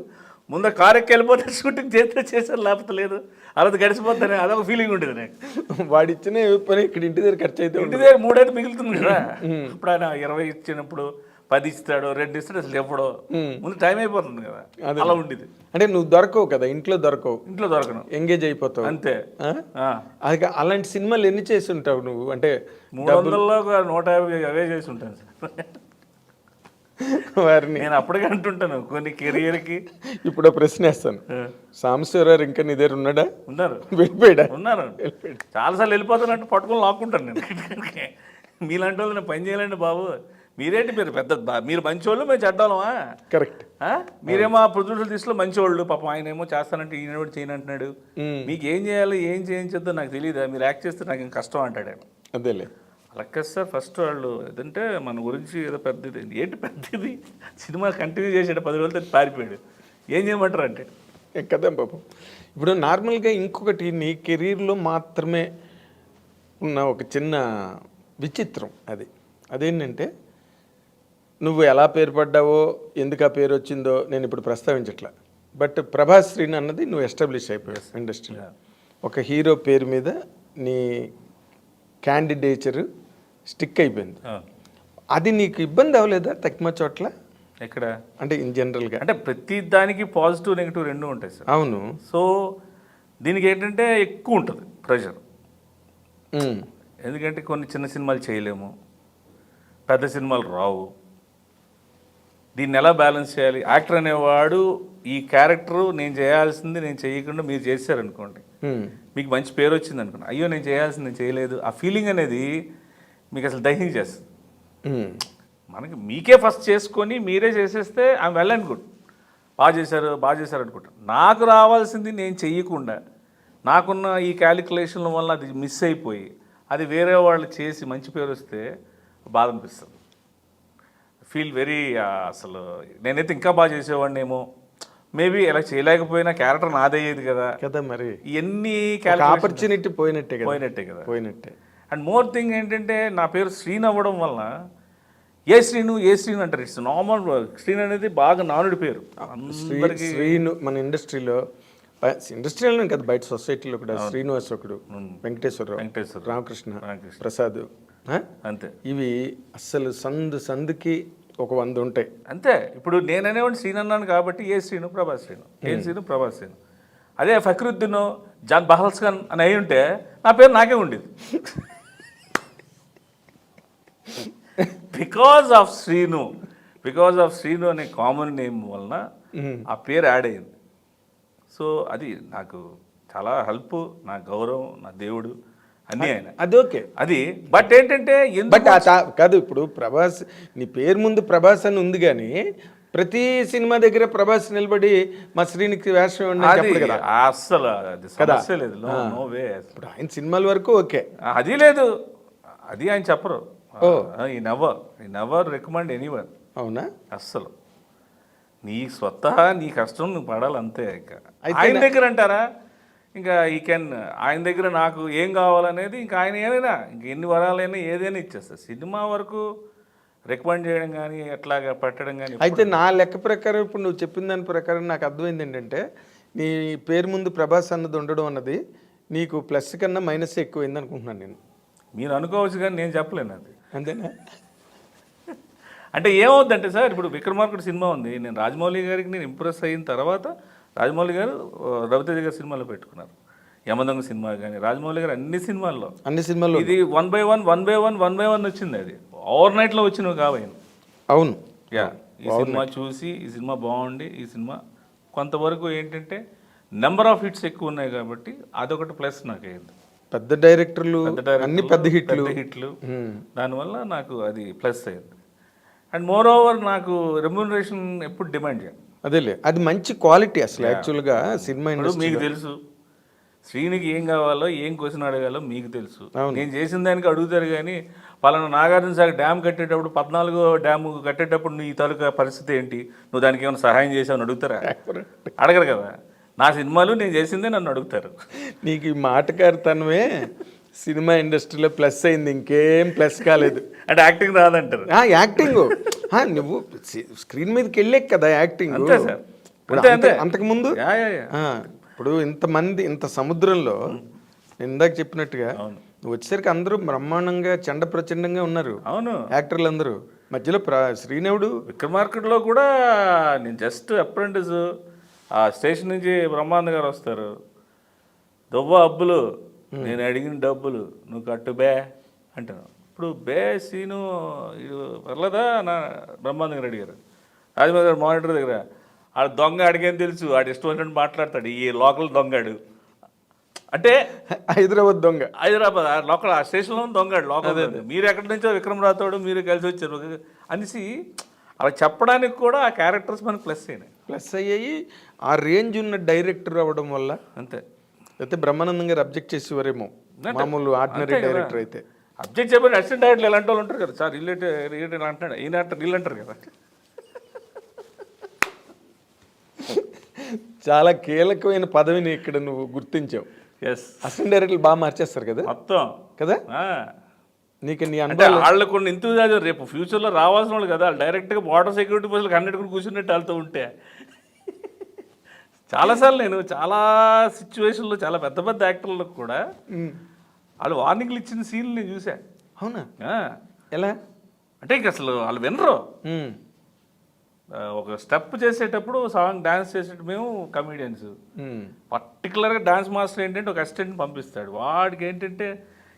ముందు కారెక్కి వెళ్ళిపోతే షూటింగ్ చేశారు, లేకపోతే లేదు, అలా గడిచిపోతానే, అదొక ఫీలింగ్ ఉండేది నాకు. వాడిచ్చిన పని ఇక్కడ ఇంటి దగ్గర ఖర్చు అయితే, ఇంటి దగ్గర 3 అయితే మిగులుతుంది కదా. ఇప్పుడు ఆయన 20 ఇచ్చినప్పుడు 10 ఇస్తాడు, 2 ఇస్తాడు, అసలు ఎప్పుడో ముందు టైం అయిపోతుంది కదా, అలా ఉండేది. అంటే నువ్వు దొరకవు కదా, ఇంట్లో దొరకను, ఎంగేజ్ అయిపోతావు అంతే. అది అలాంటి సినిమాలు ఎన్ని చేసి ఉంటావు నువ్వు? అంటే 300లో 150 అవే చేసి ఉంటాను సార్ వారిని. నేను అప్పటికే అంటుంటాను కొన్ని కెరియర్కి. ఇప్పుడు ప్రశ్న వేస్తాను, సాంబశివరావు ఇంకా నీ దగ్గర ఉన్నాడా? ఉన్నారు. వెళ్ళిపోయాడా? ఉన్నారు. చాలాసార్లు వెళ్ళిపోతానంటే పట్టుకొని లాక్కుంటాను నేను. మీలాంటి వాళ్ళు నేను పని చేయాలండి బాబు, మీరేంటి మీరు పెద్ద, మీరు మంచోళ్ళు, మేము చెడ్డోళ్ళమా? కరెక్ట్. మీరేమో ఆ ప్రొడ్యూసర్ దిశలో మంచోళ్ళు, పాపం ఆయన ఏమో చేస్తానంటే ఈయన కూడా చేయనంటున్నాడు, మీకు ఏం చేయాలి ఏం చేయించొద్దో నాకు తెలియదా, మీరు యాక్ట్ చేస్తే నాకు ఇంకా కష్టం అంటాడు ఆయన. అదేలే. అలా కదా సార్, ఫస్ట్ వాళ్ళు ఏదంటే మన గురించి ఏదో పెద్దది, ఏంటి పెద్దది, సినిమా కంటిన్యూ చేసాడు 10 రోజులతో పారిపోయాడు, ఏం చేయమంటారు అంటే కదా పాపం. ఇప్పుడు నార్మల్గా ఇంకొకటి నీ కెరీర్లో మాత్రమే ఉన్న ఒక చిన్న విచిత్రం, అదేంటంటే నువ్వు ఎలా పేరు పడ్డావో, ఎందుకు ఆ పేరు వచ్చిందో నేను ఇప్పుడు ప్రస్తావించట్లా, బట్ ప్రభాస్ శ్రీను అన్నది నువ్వు ఎస్టాబ్లిష్ అయిపోయావు ఇండస్ట్రీలో. ఒక హీరో పేరు మీద నీ క్యాండిడేచర్ స్టిక్ అయిపోయింది. అది నీకు ఇబ్బంది అవ్వలేదా తక్కువ చోట్ల? ఎక్కడ అంటే ఇన్ జనరల్గా, అంటే ప్రతి దానికి పాజిటివ్ నెగిటివ్ 2 ఉంటాయి సార్. అవును. సో దీనికి ఏంటంటే ఎక్కువ ఉంటుంది ప్రెషర్, ఎందుకంటే కొన్ని చిన్న సినిమాలు చేయలేము, పెద్ద సినిమాలు రావు, దీన్ని ఎలా బ్యాలెన్స్ చేయాలి. యాక్టర్ అనేవాడు ఈ క్యారెక్టర్ నేను చేయాల్సింది నేను చేయకుండా మీరు చేశారనుకోండి, మీకు మంచి పేరు వచ్చింది అనుకోండి, అయ్యో నేను చేయాల్సింది నేను చేయలేదు, ఆ ఫీలింగ్ అనేది మీకు అసలు దహించేస్తుంది. మనకి మీకే ఫస్ట్ చేసుకొని మీరే చేసేస్తే ఐఎమ్ వెల్ అండ్ గుడ్, బాగా చేశారు అనుకుంటాను. నాకు రావాల్సింది నేను చెయ్యకుండా, నాకున్న ఈ క్యాలిక్యులేషన్ల వల్ల అది మిస్ అయిపోయి అది వేరే వాళ్ళు చేసి మంచి పేరు వస్తే బాధ అనిపిస్తుంది. ఫీల్ వెరీ, అసలు నేనైతే ఇంకా బాగా చేసేవాడినేమో, మేబీ ఇలా చేయలేకపోయినా క్యారెక్టర్ నాదయ్యేది కదా. మరి ఇవన్నీ ఆపర్చునిటీ పోయినట్టే కదా. అండ్ మోర్ థింగ్ ఏంటంటే నా పేరు శ్రీను అవ్వడం వల్ల ఏ శ్రీను అంటారు. It's normal. శ్రీను అనేది బాగా నానుడి పేరు శ్రీను. మన ఇండస్ట్రీలో కదా, బయట సొసైటీలో కూడా శ్రీనివాస్ ఒకడు, వెంకటేశ్వరరావు, రామకృష్ణ, ప్రసాద్, అంతే. ఇవి అస్సలు సందుకి ఒక 100 ఉంటాయి అంతే. ఇప్పుడు నేననేవాడిని శ్రీను అన్నాను కాబట్టి ఏ శ్రీను, ప్రభాస్ శ్రీను, ఏం శ్రీను, ప్రభాస్ శ్రీను. అదే ఫక్రుద్దీన్, జాన్ బహల్స్ ఖాన్ అని అయి ఉంటే నా పేరు నాకే ఉండేది. బికాజ్ ఆఫ్ శ్రీను అనే కామన్ నేమ్ వలన ఆ పేరు యాడ్ అయింది. సో అది నాకు చాలా హెల్ప్, నా గౌరవం, నా దేవుడు అన్నీ ఆయన. అది ఓకే, అది. బట్ ఏంటంటే కాదు, ఇప్పుడు ప్రభాస్ నీ పేరు ముందు ప్రభాస్ అని ఉంది, కానీ ప్రతి సినిమా దగ్గర ప్రభాస్ నిలబడి మా శ్రీనికి వేషం అస్సలు అది సమస్య లేదు. No way. ఇప్పుడు ఆయన సినిమాల వరకు ఓకే, అది లేదు, అది ఆయన చెప్పరు. ఈ నెవర్ రికమెండ్ ఎనీవన్. అవునా? అస్సలు నీ స్వతహా నీ కష్టం నువ్వు పడాలి అంతే. ఇంకా ఆయన దగ్గర అంటారా, ఇంకా ఆయన దగ్గర నాకు ఏం కావాలనేది ఇంకా ఆయన ఏదైనా ఇంక ఎన్ని వరాలైనా ఏదైనా ఇచ్చేస్తారు. సినిమా వరకు రికమెండ్ చేయడం కానీ ఎట్లాగా పెట్టడం కానీ. అయితే నా లెక్క ప్రకారం ఇప్పుడు నువ్వు చెప్పిన దాని ప్రకారం నాకు అర్థమైంది ఏంటంటే, నీ పేరు ముందు ప్రభాస్ అన్నది ఉండడం అన్నది నీకు ప్లస్ కన్నా మైనస్ ఎక్కువైంది అనుకుంటున్నాను నేను. మీరు అనుకోవచ్చు కానీ నేను చెప్పలేను అది. అంతేనా? అంటే ఏమవుద్దంటే సార్, ఇప్పుడు విక్రమార్కుడు సినిమా ఉంది, నేను రాజమౌళి గారికి నేను ఇంప్రెస్ అయిన తర్వాత రాజమౌళి గారు రవితేజ గారి సినిమాలో పెట్టుకున్నారు. యమదొంగ సినిమా కానీ రాజమౌళి గారు అన్ని సినిమాల్లో ఇది 1/1 వచ్చింది. అది ఓవర్ నైట్లో వచ్చినవి కావాలి. అవును. యా, ఈ సినిమా చూసి ఈ సినిమా బాగుండి ఈ సినిమా కొంతవరకు ఏంటంటే నెంబర్ ఆఫ్ హిట్స్ ఎక్కువ ఉన్నాయి కాబట్టి అదొకటి ప్లస్ నాకు అయింది. పెద్ద డైరెక్టర్లు అన్ని పెద్ద హిట్లు దానివల్ల నాకు అది ప్లస్ అయింది. అండ్ మోర్ ఓవర్ నాకు రెమ్యూనరేషన్ ఎప్పుడు డిమాండ్ చేయాలి. అదేలే, అది మంచి క్వాలిటీ అసలు యాక్చువల్గా సినిమా. మీకు తెలుసు శ్రీనికి ఏం కావాలో ఏం క్వశ్చన్ అడగాలో మీకు తెలుసు. నేను చేసిన దానికి అడుగుతారు కానీ పలానా నాగార్జున సాగర్ డ్యామ్ కట్టేటప్పుడు 14వ డ్యామ్ కట్టేటప్పుడు నీ తాలూకా పరిస్థితి ఏంటి, నువ్వు దానికి ఏమైనా సహాయం చేసావని అడుగుతారా? అడగరు కదా. నా సినిమాలు నేను చేసిందే నన్ను అడుగుతారు. నీకు ఈ మాటకారితనమే సినిమా ఇండస్ట్రీలో ప్లస్ అయింది, ఇంకేం ప్లస్ కాలేదు. అంటే యాక్టింగ్ రాదంటారు. యాక్టింగ్ నువ్వు స్క్రీన్ మీదకి వెళ్ళే కదా యాక్టింగ్. అంతే సార్. అంతకుముందు ఇప్పుడు ఇంతమంది ఇంత సముద్రంలో ఇందాక చెప్పినట్టుగా నువ్వు వచ్చేసరికి అందరూ బ్రహ్మాండంగా చండ ప్రచండంగా ఉన్నారు. అవును, యాక్టర్లు అందరూ. మధ్యలో శ్రీనవుడు విక్రమార్కుడులో కూడా నేను జస్ట్ అప్రెంటిస్, ఆ స్టేషన్ నుంచి బ్రహ్మానంద గారు వస్తారు, దువ్వ అబ్బులు నేను అడిగిన డబ్బులు నువ్వు కట్టు బే అంటాను. ఇప్పుడు బే సీను ఇది పర్లేదా నా బ్రహ్మానంద గారు అడిగారు. రాజమౌళి గారు మానిటర్ దగ్గర ఆడ దొంగ అడిగేని తెలుసు, ఆడు ఇష్టం వచ్చినట్టు మాట్లాడతాడు, ఈ లోకల్ దొంగాడు అంటే హైదరాబాద్ దొంగ, హైదరాబాద్ లోకల్ ఆ స్టేషన్లో దొంగాడు లోకల్. మీరు ఎక్కడి నుంచో విక్రమ్ రాథోడు మీరు కలిసి వచ్చారు అనేసి అలా చెప్పడానికి కూడా ఆ క్యారెక్టర్స్ మనకు ప్లస్ అయ్యాయి. ఆ రేంజ్ ఉన్న డైరెక్టర్ అవ్వడం వల్ల. అంతే. అయితే బ్రహ్మానందం గారు అబ్జెక్ట్ చేసేవారేమో మామూలు ఆర్డినరీ డైరెక్టర్ అయితే. అబ్జెక్ట్ చెప్పండి, అసిస్టెంట్ డైరెక్టర్ ఇలాంటి వాళ్ళు ఉంటారు కదా సార్, రిలేటెడ్ అంటాడు ఈయన అంటారు వీళ్ళు అంటారు కదా. చాలా కీలకమైన పదవిని ఇక్కడ నువ్వు గుర్తించావు. ఎస్, అసిస్టెంట్ డైరెక్టర్లు బాగా మార్చేస్తారు కదా మొత్తం కదా. నీకు నీ అంటే వాళ్ళు కొన్ని ఇంతజాజం రేపు ఫ్యూచర్లో రావాల్సిన వాళ్ళు కదా, డైరెక్ట్గా బార్డర్ సెక్యూరిటీ పోస్టులకు 100 కూడా కూర్చున్నట్టు వాళ్ళతో ఉంటే. చాలాసార్లు నేను చాలా సిచ్యువేషన్లో చాలా పెద్ద పెద్ద యాక్టర్లకు కూడా వాళ్ళు వార్నింగ్లు ఇచ్చిన సీన్లు నేను చూసా. అవునా? ఎలా అంటే ఇంక అసలు వాళ్ళు వినరు. ఒక స్టెప్ చేసేటప్పుడు సాంగ్ డాన్స్ చేసేటప్పుడు మేము కమీడియన్స్ పర్టికులర్గా డాన్స్ మాస్టర్ ఏంటంటే ఒక అసిస్టెంట్ని పంపిస్తాడు. వాడికి ఏంటంటే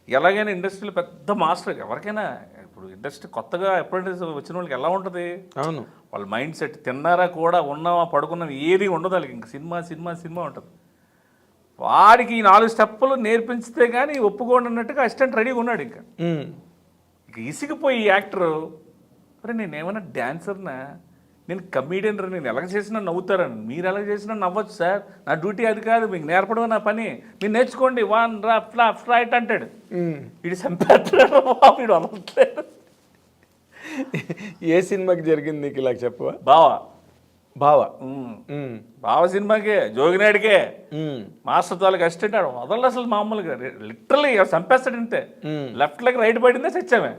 ఎలాగైనా ఇండస్ట్రీలో పెద్ద మాస్టర్ ఎవరికైనా, ఇప్పుడు ఇండస్ట్రీ కొత్తగా అప్రెంటిస్ వచ్చిన వాళ్ళకి ఎలా ఉంటుంది, అవును వాళ్ళ మైండ్ సెట్ తిన్నారా కూడా ఉన్నావా పడుకున్నావా ఏది ఉండదు వాళ్ళకి, ఇంక సినిమా ఉంటుంది. వాడికి ఈ 4 స్టెప్పులు నేర్పించితే కానీ ఒప్పుకోండి అన్నట్టుగా అసిస్టెంట్ రెడీగా ఉన్నాడు. ఇంకా ఇసిగిపోయి యాక్టరు, అరే నేను ఏమన్నా డ్యాన్సర్నా, నేను కమీడియన్ రా, నేను ఎలాగ చేసినా నవ్వుతారని, మీరు ఎలాగ చేసినా నవ్వచ్చు సార్, నా డ్యూటీ అది కాదు, మీకు నేర్పడం నా పని, మీరు నేర్చుకోండి 1 left right అంటాడు. వీడు సంపేస్తాడు వీడు అనట్లేదు. ఏ సినిమాకి జరిగింది నీకు ఇలా చెప్పవా? బావ సినిమాకే జోగినాడికే మాస్టర్ తాలూకు అసిస్టెంట్ ఆడు వదలడు అసలు మామూలుగా, లిటరల్లీ చంపేస్తాడు. అంతే, లెఫ్ట్ లెగ్ రైట్ పడిందే చచ్చామే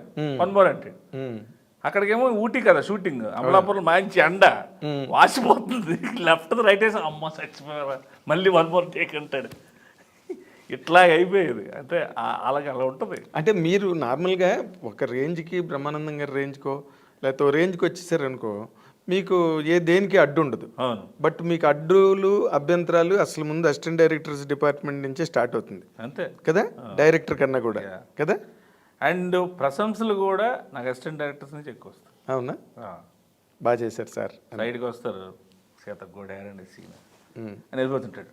1 more అంటే. అక్కడికేమో ఊటీ కదా షూటింగ్, అమలాపురం మంచి ఎండ వాసిపోతుంది, లెఫ్ట్ రైట్ వేసి అమ్మ చచ్చిపోయా మళ్ళీ 1 more టేక్ అంటాడు. ఇట్లా అయిపోయేది. అంటే అలాగే అలా ఉంటుంది. అంటే మీరు నార్మల్గా ఒక రేంజ్కి బ్రహ్మానందం గారి రేంజ్కో లేకపోతే రేంజ్కి వచ్చేసారు అనుకో, మీకు దేనికి అడ్డు ఉండదు. బట్ మీకు అడ్డులు అభ్యంతరాలు అసలు ముందు అసిస్టెంట్ డైరెక్టర్స్ డిపార్ట్మెంట్ నుంచే స్టార్ట్ అవుతుంది. అంతే కదా, డైరెక్టర్ కన్నా కూడా కదా. అండ్ ప్రశంసలు కూడా నాకు అసిస్టెంట్ డైరెక్టర్స్ నుంచి ఎక్కువ వస్తాయి. అవునా? బాగా చేశారు సార్. సైడ్కి వస్తారు, సీతగోడారండి సీన్ అని వెళ్ళిపోతుంటాడు.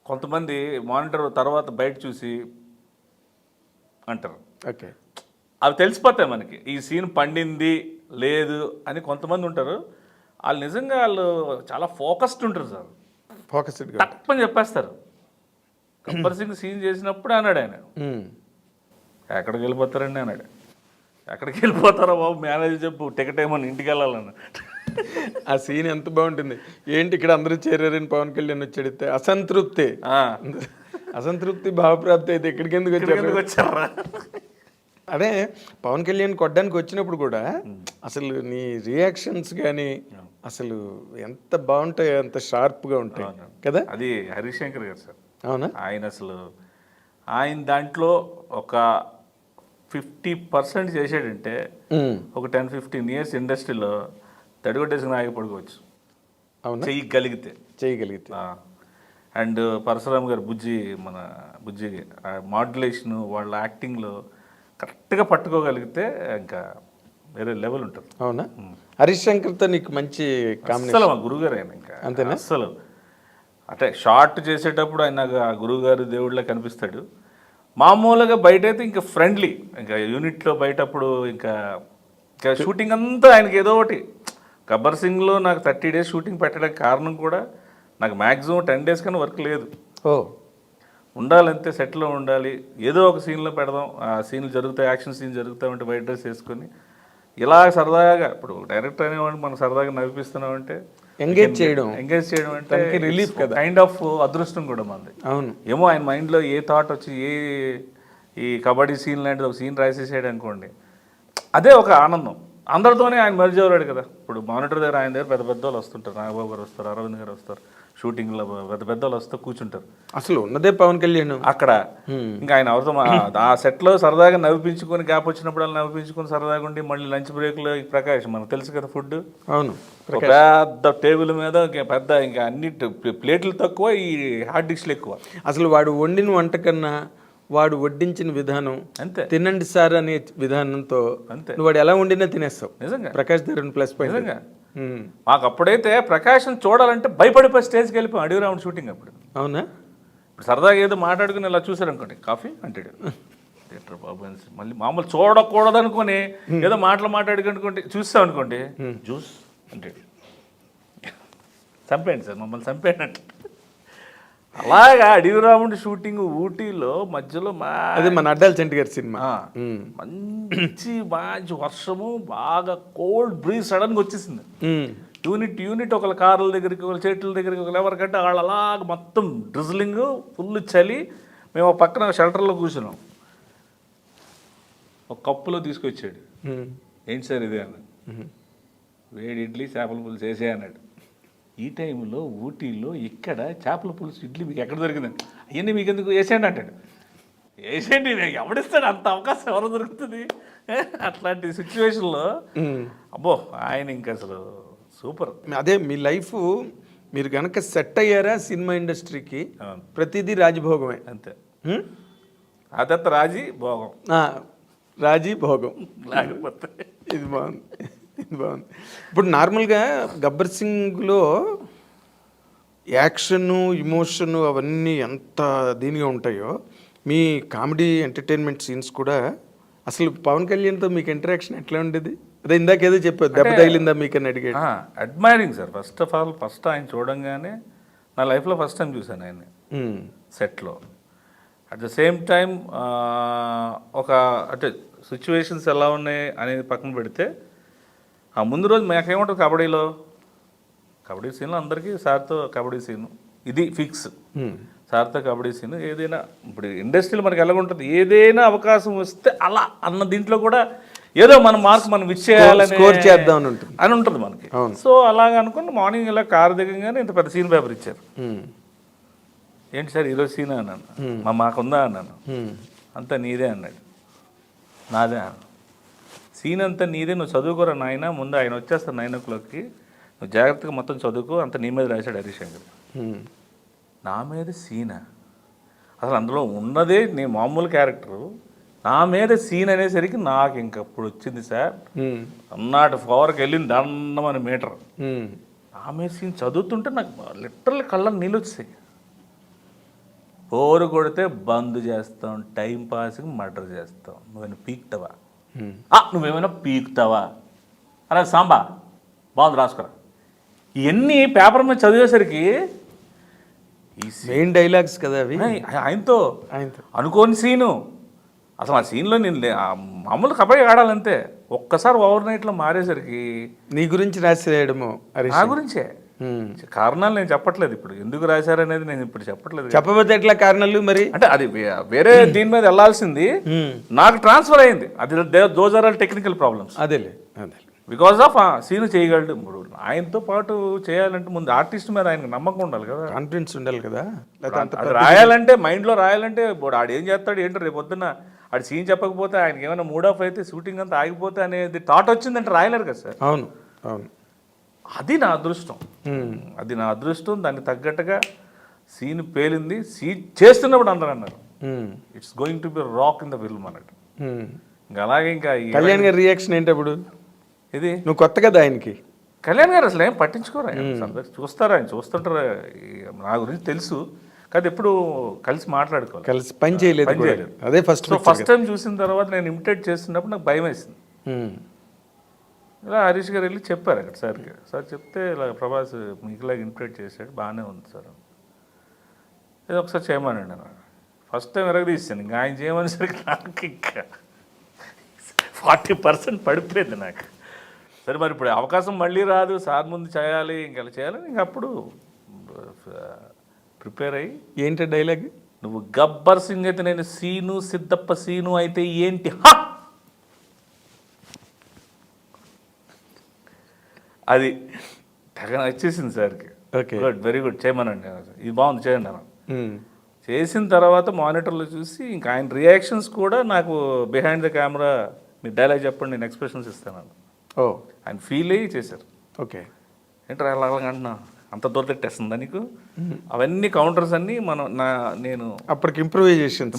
కొంతమంది మానిటర్ తర్వాత బయట చూసి అంటారు, ఓకే అవి తెలిసిపోతాయి మనకి, ఈ సీన్ పండింది లేదు అని కొంతమంది ఉంటారు. వాళ్ళు నిజంగా వాళ్ళు చాలా ఫోకస్డ్ ఉంటారు సార్, ఫోకస్డ్ తప్పని చెప్పేస్తారు. గబ్బర్ సింగ్ సీన్ చేసినప్పుడు అన్నాడు ఆయన, ఎక్కడికి వెళ్ళిపోతారండి అన్నాడు. ఎక్కడికి వెళ్ళిపోతారో బాబు మేనేజర్ చెప్పు, టికెట్ ఏమో ఇంటికి వెళ్ళాలన్న. ఆ సీన్ ఎంత బాగుంటుంది. ఏంటి ఇక్కడ అందరూ చేరారని పవన్ కళ్యాణ్ వచ్చి అడిగితే అసంతృప్తి, అసంతృప్తి భావప్రాప్తి అయితే ఇక్కడికి ఎందుకు వచ్చారా? అదే పవన్ కళ్యాణ్ కొట్టడానికి వచ్చినప్పుడు కూడా అసలు నీ రియాక్షన్స్ కానీ అసలు ఎంత బాగుంటాయి, అంత షార్ప్గా ఉంటాయి కదా. అది హరిశంకర్ గారు సార్. అవునా? ఆయన దాంట్లో ఒక 50% చేసాడంటే ఒక 10-15 years ఇండస్ట్రీలో తడిగొట్టేసుకుని ఆగిపడుకోవచ్చు. అవునా? చేయగలిగితే. అండ్ పరశురామ్ గారు మన బుజ్జి మాడ్యులేషన్ వాళ్ళ యాక్టింగ్లో కరెక్ట్గా పట్టుకోగలిగితే ఇంకా వేరే లెవెల్ ఉంటుంది. అవునా? హరిశంకర్తో నీకు మంచి అసలు మా గురుగారు ఆయన ఇంకా అంతేనా? అసలు అంటే షార్ట్ చేసేటప్పుడు ఆయన గురువుగారు దేవుళ్ళ కనిపిస్తాడు. మామూలుగా బయట అయితే ఇంకా ఫ్రెండ్లీ, ఇంకా యూనిట్లో బయటప్పుడు ఇంకా షూటింగ్ అంతా ఆయనకి ఏదో ఒకటి. గబ్బర్ సింగ్లో నాకు 30 days షూటింగ్ పెట్టడానికి కారణం కూడా నాకు మ్యాక్సిమం 10 days కన్నా వర్క్ లేదు. ఉండాలంతే, సెట్లో ఉండాలి, ఏదో ఒక సీన్లో పెడదాం. ఆ సీన్లు జరుగుతాయి, యాక్షన్ సీన్ జరుగుతూ ఉంటే బయట డ్రెస్ వేసుకొని ఇలా సరదాగా, ఇప్పుడు డైరెక్టర్ అనేవాడిని మనం సరదాగా నవ్విస్తున్నామంటే ఎంగేజ్ చేయడం అంటే రిలీఫ్ కదా, కైండ్ ఆఫ్ అదృష్టం కూడా మనది. అవును. ఏమో ఆయన మైండ్లో ఏ థాట్ వచ్చి ఈ కబడ్డీ సీన్ లాంటిది ఒక సీన్ రాసేసాడు అనుకోండి, అదే ఒక ఆనందం. అందరితోనే ఆయన మర్జీ అవ్వలేడు కదా. ఇప్పుడు మానిటర్ దగ్గర ఆయన దగ్గర పెద్ద పెద్ద వాళ్ళు వస్తుంటారు, నాగబాబు గారు వస్తారు, అరవింద్ గారు వస్తారు, షూటింగ్లో పెద్ద పెద్ద వాళ్ళు వస్తూ కూర్చుంటారు. అసలు ఉన్నదే పవన్ కళ్యాణ్ అక్కడ. ఇంకా ఆయన ఎవరితో ఆ సెట్లో సరదాగా నవ్వించుకొని, గ్యాప్ వచ్చినప్పుడు నవ్వించుకొని సరదాగా ఉండి, మళ్ళీ లంచ్ బ్రేక్లో ప్రకాష్ మనకు తెలుసు కదా ఫుడ్. అవును. పెద్ద టేబుల్ మీద పెద్ద ఇంకా అన్ని ప్లేట్లు తక్కువ, ఈ హాట్ డిష్లు ఎక్కువ. అసలు వాడు వండిన వంట కన్నా వాడు వడ్డించిన విధానం అంతే. తినండి సార్ అనే విధానంతో అంతే, నువ్వు వాడు ఎలా వండినా తినేస్తావు. నిజంగా ప్రకాష్ దగ్గర ప్లస్ పాయింట్. నిజంగా మాకు అప్పుడైతే ప్రకాశం చూడాలంటే భయపడిపోయి స్టేజ్కి వెళ్ళిపోయి అడవి రావుండ్ షూటింగ్ అప్పుడు. అవునా? ఇప్పుడు సరదాగా ఏదో మాట్లాడుకుని ఇలా చూసారు అనుకోండి, కాఫీ అంటాడు థియేటర్ బాబు అని. మళ్ళీ మామూలు చూడకూడదు అనుకుని ఏదో మాట్లాడుకుంటే చూస్తాం అనుకోండి, జ్యూస్ అంటాడు. చంపేయండి సార్ మమ్మల్ని, చంపేయండి అంటే. అలాగా అడవి రాముడి షూటింగ్ ఊటీలో మధ్యలో అదే మన అడ్డాల చెంటి గారి సినిమా, మంచి వర్షము, బాగా కోల్డ్ బ్రీజ్ సడన్గా వచ్చేసింది. యూనిట్ ఒకళ్ళ కార్ల దగ్గరికి, ఒకళ్ళ చేతుల దగ్గరికి, ఒకళ్ళు ఎవరికంటే వాళ్ళు అలాగ మొత్తం డ్రిజ్లింగ్, ఫుల్ చలి. మేము పక్కన షెల్టర్లో కూర్చున్నాం. ఒక కప్పులో తీసుకొచ్చాడు. ఏంటి సార్ ఇదే అన్నాడు. వేడి ఇడ్లీ చేపల పులుసు చేసే అన్నాడు. ఈ టైంలో ఊటీలో ఇక్కడ చేపల పులుసు ఇడ్లీ మీకు ఎక్కడ దొరికిందండి? అవన్నీ మీకు ఎందుకు వేసేయండి అంటాడు. వేసేయండి, ఎవడిస్తాడు అంత అవకాశం, ఎవరు దొరుకుతుంది? అట్లాంటి సిచ్యువేషన్లో అబ్బో ఆయన ఇంకా అసలు సూపర్. అదే మీ లైఫ్, మీరు కనుక సెట్ అయ్యారా సినిమా ఇండస్ట్రీకి, ప్రతిదీ రాజభోగమే అంతే. అదంతా రాజీ భోగం లేకపోతే ఇది బాగుంది. ఇప్పుడు నార్మల్గా గబ్బర్ సింగ్లో యాక్షను, ఇమోషను అవన్నీ ఎంత దీనిగా ఉంటాయో, మీ కామెడీ ఎంటర్టైన్మెంట్ సీన్స్ కూడా అసలు పవన్ కళ్యాణ్తో మీకు ఇంటరాక్షన్ ఎట్లా ఉండేది? అదే ఇందాకేదో చెప్పారు, దెబ్బ తగిలిందా మీకు అని అడిగాడు. Admiring sir. ఫస్ట్ ఆయన చూడంగానే నా లైఫ్లో ఫస్ట్ టైం చూశాను ఆయన్ని సెట్లో. అట్ ద సేమ్ టైం ఒక అంటే సిచ్యువేషన్స్ ఎలా ఉన్నాయి అనేది పక్కన పెడితే, ఆ ముందు రోజు మాకేముంటుంది కబడ్డీ సీన్లో అందరికీ సార్తో కబడ్డీ సీను ఇది ఫిక్స్. సార్తో కబడ్డీ సీను ఏదైనా ఇప్పుడు ఇండస్ట్రీలో మనకి ఎలాగుంటుంది, ఏదైనా అవకాశం వస్తే అలా అన్న దీంట్లో కూడా ఏదో మన మార్క్ మనం ఇచ్చేయాలని, స్కోర్ చేద్దాం అని ఉంటుంది మనకి. సో అలాగ అనుకుని మార్నింగ్ ఇలా కారు దిగంగానే ఇంత పెద్ద సీన్ పేపర్ ఇచ్చారు. ఏంటి సార్ ఈరోజు సీన్ అన్నాను. మాకుందా అన్నాను. అంతా నీదే అన్నాడు. నాదే అన్నాను. సీన్ అంతా నీదే, నువ్వు చదువుకోరా నాయన, ముందు ఆయన వచ్చేస్తాను 9 o'clock, నువ్వు జాగ్రత్తగా మొత్తం చదువుకో, అంత నీ మీద రాశాడు హరిశంకర్. నా మీద సీనా? అసలు అందులో ఉన్నదే నేను మామూలు క్యారెక్టరు, నా మీద సీన్ అనేసరికి నాకు ఇంకప్పుడు వచ్చింది సార్. అన్నాటి పవర్కి వెళ్ళింది దండమని మీటర్. నా మీద సీన్ చదువుతుంటే నాకు లిటరల్ కళ్ళని నీళ్ళు వచ్చాయి. పోరు కొడితే బంద్ చేస్తాం, టైం పాస్కి మర్డర్ చేస్తాం, నువ్వేనా పీక్తావా? నువ్వేమైనా పీకుతావా? అలా సాంబా బాగుంది రాసుకురా. ఇవన్నీ పేపర్ మీద చదివేసరికి ఈ మెయిన్ డైలాగ్స్ కదా అవి. ఆయనతో అనుకోని సీను అసలు ఆ సీన్లో నేను మామూలు కబడ్డీ ఆడాలంతే, ఒక్కసారి ఓవర్ నైట్లో మారేసరికి నీ గురించి రాసేయడము నా గురించే. కారణాలు నేను చెప్పట్లేదు ఇప్పుడు, ఎందుకు రాశారనేది నేను ఇప్పుడు చెప్పట్లేదు. చెప్పబోతే ఎట్లా కారణాలు మరి? అంటే అది వేరే దీని మీద వెళ్ళాల్సింది నాకు ట్రాన్స్ఫర్ అయింది. అది those are all technical problems. అదేలే అదే బికాస్ ఆఫ్ సీను చేయగలడు. ఇప్పుడు ఆయనతో పాటు చేయాలంటే ముందు ఆర్టిస్ట్ మీద ఆయనకు నమ్మకం ఉండాలి కదా, కాన్ఫిడెన్స్ ఉండాలి కదా. అది రాయాలంటే మైండ్లో రాయాలంటే ఇప్పుడు ఆడు ఏం చేస్తాడు ఏంటో రేపు పొద్దున్న ఆడు సీన్ చెప్పకపోతే ఆయనకి ఏమైనా మూడ్ ఆఫ్ అయితే షూటింగ్ అంతా ఆగిపోతే అనేది థాట్ వచ్చిందంటే రాయలేరు కదా సార్. అవును అవును, అది నా అదృష్టం. అది నా అదృష్టం. దానికి తగ్గట్టుగా సీన్ పేలింది. సీన్ చేస్తున్నప్పుడు అందరూ అన్నారు it's going to be rock in the film అన్నట్టు. ఇంకా అలాగే ఇంకా కళ్యాణ్ గారి రియాక్షన్ ఏంటి అప్పుడు? ఇది నువ్వు కొత్త కదా ఆయనకి. కళ్యాణ్ గారు అసలు ఏం పట్టించుకోరు, ఆయన చూస్తారు, ఆయన చూస్తుంటారు. నా గురించి తెలుసు కాదు, ఎప్పుడు కలిసి మాట్లాడుకోవాలి, కలిసి పని చేయలేదు. అదే ఫస్ట్ టైం చూసిన తర్వాత నేను ఇమిటేట్ చేస్తున్నప్పుడు నాకు భయం వేసింది. ఇలా హరీష్ గారు వెళ్ళి చెప్పారు అక్కడ సార్కి. సార్ చెప్తే ఇలా ప్రభాస్ మీకులాగా ఇమిటేట్ చేశాడు, బాగానే ఉంది సార్, ఏదో ఒకసారి చేయమనండి నేను. ఫస్ట్ టైం ఎరగదీసాను. ఇంకా ఆయన చేయమనేసరికి నాకు ఇంకా 40% పడిపోయింది నాకు. సరే మరి ఇప్పుడు అవకాశం మళ్ళీ రాదు, సార్ ముందు చేయాలి, ఇంకా చేయాలి. ఇంక అప్పుడు ప్రిపేర్ అయ్యి ఏంటి డైలాగ్, నువ్వు గబ్బర్ సింగ్ అయితే నేను సీను, సిద్ధప్ప సీను అయితే ఏంటి హా, అది తెగ వచ్చేసింది సార్కి. గుడ్, వెరీ గుడ్, చేయమనండి, ఇది బాగుంది చేయండి అన్న. చేసిన తర్వాత మానిటర్లో చూసి ఇంకా ఆయన రియాక్షన్స్ కూడా నాకు బిహైండ్ ద కెమెరా మీరు డైలాగ్ చెప్పండి నేను ఎక్స్ప్రెషన్స్ ఇస్తాను ఆయన ఫీల్ అయ్యి చేశారు. ఓకే, ఏంటో అలాగ అంటున్నా, అంత దూరం తెట్టేస్తుందా నీకు, అవన్నీ కౌంటర్స్ అన్నీ నేను అప్పటికి ఇంప్రూవైజేషన్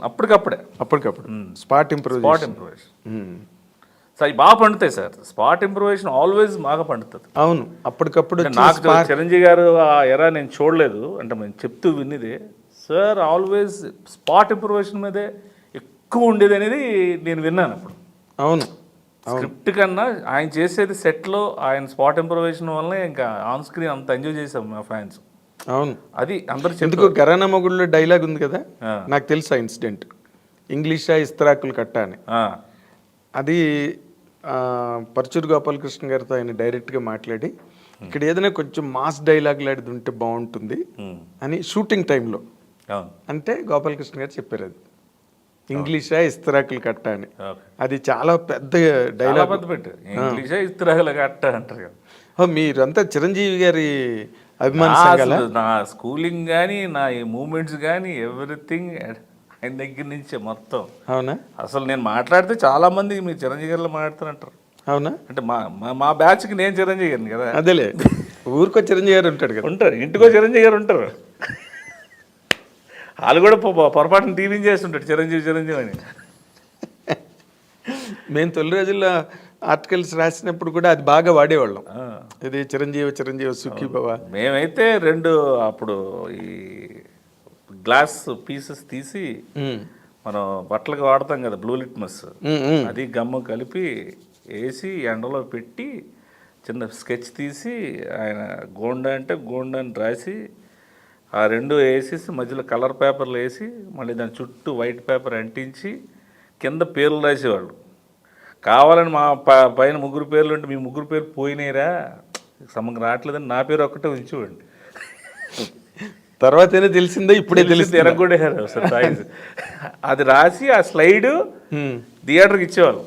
అప్పటికప్పుడు స్పాట్ ఇంప్రూవైజేషన్ సార్ బాగా పండుతాయి సార్. స్పాట్ ఇంప్రూవైజేషన్ ఆల్వేస్ బాగా పండుతుంది. అవును, అప్పటికప్పుడు నాకు చిరంజీవి గారు ఆ ఎరా నేను చూడలేదు, అంటే మేము చెప్తూ విన్నదే సార్, ఆల్వేస్ స్పాట్ ఇంప్రూవైజేషన్ మీదే ఎక్కువ ఉండేది అనేది నేను విన్నాను అప్పుడు. అవును, స్క్రిప్ట్ కన్నా ఆయన చేసేది సెట్లో ఆయన స్పాట్ ఇంప్రూవైజేషన్ వల్ల ఇంకా ఆన్ స్క్రీన్ అంత ఎంజాయ్ చేసాం మా ఫ్యాన్స్. అవును, అది అందరూ ఎందుకు గరానా మొగుడులో డైలాగ్ ఉంది కదా, నాకు తెలుసు ఆ ఇన్సిడెంట్, ఇంగ్లీషా ఇస్తరాకులు కట్ట అని. అది పరచూరు గోపాలకృష్ణ గారితో ఆయన డైరెక్ట్గా మాట్లాడి ఇక్కడ ఏదైనా కొంచెం మాస్ డైలాగ్ లాంటిది ఉంటే బాగుంటుంది అని షూటింగ్ టైంలో అంటే గోపాలకృష్ణ గారు చెప్పారు, అది ఇంగ్లీషా ఇస్తరాకులు కట్ట అని. అది చాలా పెద్ద డైలాగ్, ఇంగ్లీషా ఇస్తరాకులు కట్ట అంటారు కదా. మీరంతా చిరంజీవి గారి అభిమాన. నా స్కూలింగ్ కానీ నా మూమెంట్స్ కానీ ఎవ్రీథింగ్ ఆయన దగ్గర నుంచే మొత్తం. అవునా? అసలు నేను మాట్లాడితే చాలా మంది మీరు చిరంజీవి గారిలో మాట్లాడుతారంటారు. అవునా? అంటే మా బ్యాచ్కి నేను చిరంజీవి గారిని కదా. అదేలే, ఊరికో చిరంజీవి గారు ఉంటాడు కదా, ఉంటారు, ఇంటికో చిరంజీవి గారు ఉంటారు. వాళ్ళు కూడా పొరపాటున టీవీ చేస్తుంటాడు చిరంజీవి అని. మేము తొలి రోజుల్లో ఆర్టికల్స్ రాసినప్పుడు కూడా అది బాగా వాడేవాళ్ళం, ఇది చిరంజీవి సుఖీ బాబా. మేమైతే అప్పుడు ఈ గ్లాస్ పీసెస్ తీసి మనం బట్టలకు వాడతాం కదా బ్లూ లిట్మస్, అది గమ్ము కలిపి వేసి ఎండలో పెట్టి చిన్న స్కెచ్ తీసి ఆయన గోండా అంటే గోండాని రాసి ఆ రెండు వేసేసి మధ్యలో కలర్ పేపర్లు వేసి మళ్ళీ దాని చుట్టూ వైట్ పేపర్ అంటించి కింద పేర్లు రాసేవాళ్ళు. కావాలని మా పైన 3 పేర్లు ఉంటే మీ 3 పేరు పోయినాయిరా సమగ్ర రావట్లేదని నా పేరు ఒక్కటే ఉంచేవాడి. తర్వాతనే తెలిసిందే, ఇప్పుడే తెలిసింది ఎరగొడేశారు సైజ్. అది రాసి ఆ స్లైడ్ థియేటర్కి ఇచ్చేవాళ్ళు.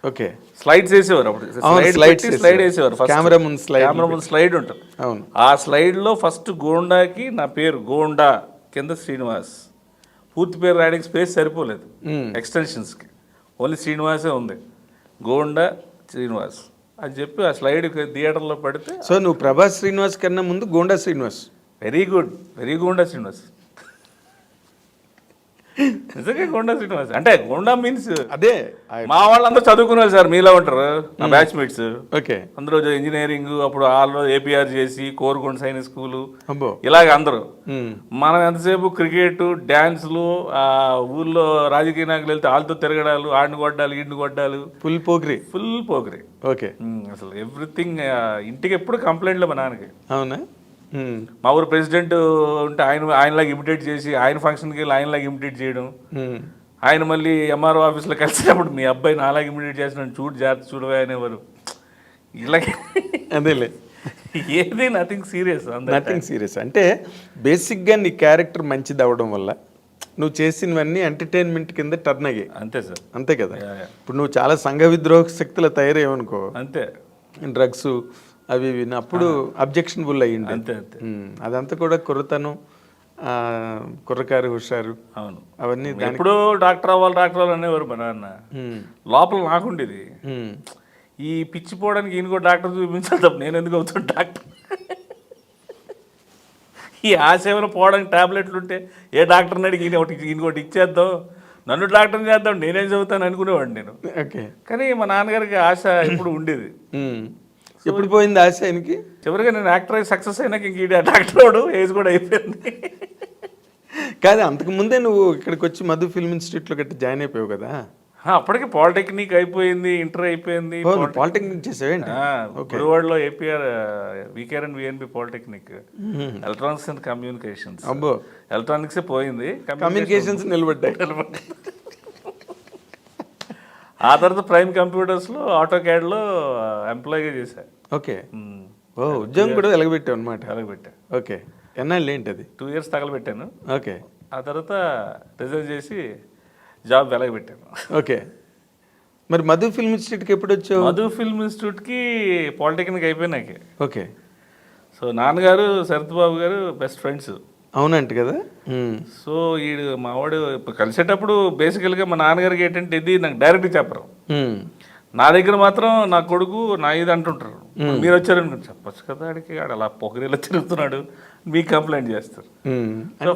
ఓకే, స్లైడ్స్ వేసేవారు అప్పుడు, స్లైడ్ వేసేవారు, కెమెరా ముందు స్లైడ్ ఉంటుంది. ఆ స్లైడ్లో ఫస్ట్ గోండాకి నా పేరు గోండా, కింద శ్రీనివాస్, పూర్తి పేరు రాయడానికి స్పేస్ సరిపోలేదు ఎక్స్టెన్షన్స్కి, ఓన్లీ శ్రీనివాసే ఉంది, గోండా శ్రీనివాస్ అని చెప్పి ఆ స్లైడ్ థియేటర్లో పడితే. సో నువ్వు ప్రభాస్ శ్రీనివాస్ కన్నా ముందు Gonda Srinivas. Very good, very Gonda Srinivas. నిజంగా గోండా శ్రీనివాస్ అంటే గోండా మీన్స్ అదే మా వాళ్ళందరూ చదువుకున్నారు సార్, మీలో ఉంటారు నా బ్యాచ్మేట్స్. ఓకే, అందరూ ఇంజనీరింగ్ అప్పుడు వాళ్ళు ఏపీఆర్ చేసి కోరుకొండ సైనిక్ స్కూలు ఇలాగ అందరూ. మనం ఎంతసేపు క్రికెట్ డ్యాన్స్లు, ఆ ఊర్లో రాజకీయ నాయకులు వెళ్తే వాళ్ళతో తిరగడాలు, ఆడిని కొట్టాలు ఈడిని కొట్టాలు, ఫుల్ పోగ్రి. ఓకే, అసలు ఎవ్రీథింగ్. ఇంటికి ఎప్పుడు కంప్లైంట్లు మా నాన్నకి. అవునా? మా ఊరు ప్రెసిడెంట్ ఉంటే ఆయనలాగా ఇమిటేట్ చేసి ఆయన ఫంక్షన్కి వెళ్ళి ఆయనలాగా ఇమిటేట్ చేయడం, ఆయన మళ్ళీ ఎంఆర్ఓ ఆఫీస్లో కలిసినప్పుడు మీ అబ్బాయి నాలాగే ఇమిడియేట్ చేసిన చూడు జాగ్రత్త చూడవే అనేవారు. ఇలాగే అదేలే, ఏది నథింగ్ సీరియస్, నథింగ్ సీరియస్. అంటే బేసిక్గా నీ క్యారెక్టర్ మంచిది అవడం వల్ల నువ్వు చేసినవన్నీ ఎంటర్టైన్మెంట్ కింద టర్న్ అయ్యాయి. అంతే సార్, అంతే కదా. ఇప్పుడు నువ్వు చాలా సంఘ విద్రోహ శక్తులు తయారయ్యవనుకో, అంతే డ్రగ్స్ అవి ఇవి అప్పుడు అబ్జెక్షనబుల్ అయ్యింది. అంతే అంతే. అదంతా కూడా కుర్రతనం, కుర్రకారు, హుషారు, అవును అవన్నీ ఎప్పుడూ డాక్టర్ అవ్వాలి అనేవారు మా నాన్న. లోపల నాకుండేది ఈ పిచ్చి పోవడానికి ఈయన కూడా డాక్టర్ చూపించాలి తప్ప నేను ఎందుకు అవుతాను డాక్టర్. ఈ ఆసేవన పోవడానికి టాబ్లెట్లు ఉంటే ఏ డాక్టర్ని అడిగి ఈయనకోటి ఇచ్చేద్దాం, నన్ను డాక్టర్ని చేద్దాం, నేనేం చదువుతాను అనుకునేవాడిని నేను. ఓకే. కానీ మా నాన్నగారికి ఆశ ఎప్పుడు ఉండేది. ఎప్పుడు పోయింది ఆశ ఆయనకి? చివరిగా నేను యాక్టర్ అయి సక్సెస్ అయినాక ఇంక డాక్టర్ వాడు ఏజ్ కూడా అయిపోయింది. కాదు, అంతకు ముందే నువ్వు ఇక్కడికి వచ్చి మధు ఫిల్మ్ ఇన్స్టిట్యూట్లో గట్టి జాయిన్ అయిపోయావు కదా. అప్పటికి పాలిటెక్నిక్ అయిపోయింది, ఇంటర్ అయిపోయింది. పాలిటెక్నిక్ చేసావేంటి? గురువాడలో APR VKR and VNB polytechnic, electronics and communications. అబ్బో, ఎలక్ట్రానిక్స్ పోయింది, కమ్యూనికేషన్స్ నిలబడ్డాయి. ఆ తర్వాత ప్రైమ్ కంప్యూటర్స్లో ఆటో క్యాడ్లో ఎంప్లాయీగా చేశా. ఓకే. ఓ, ఉద్యోగం కూడా వెలగబెట్టావు అనమాట. వెలగబెట్టా. ఓకే. ఎన్నాళ్ళు ఏంటి అది? 2 years తగలబెట్టాను. ఓకే. ఆ తర్వాత రిజైన్ చేసి జాబ్ వెలగబెట్టాను. ఓకే. మరి మధు ఫిల్మ్ ఇన్స్టిట్యూట్కి ఎప్పుడు వచ్చావు? మధు ఫిల్మ్ ఇన్స్టిట్యూట్కి పాలిటెక్నిక్ అయిపోయినాకే. ఓకే. సో నాన్నగారు శరత్ బాబు గారు బెస్ట్ ఫ్రెండ్స్. అవునంట కదా. సో ఈడు మా వాడు కలిసేటప్పుడు బేసికల్గా మా నాన్నగారికి ఏంటంటే ఇది నాకు డైరెక్ట్గా చెప్పరు. నా దగ్గర మాత్రం నా కొడుకు నా ఇది అంటుంటారు. మీరు వచ్చారని చెప్పచ్చు కదా, ఆడికి ఆడు అలా పొగరిలో తిరుగుతున్నాడు, మీకు కంప్లైంట్ చేస్తారు.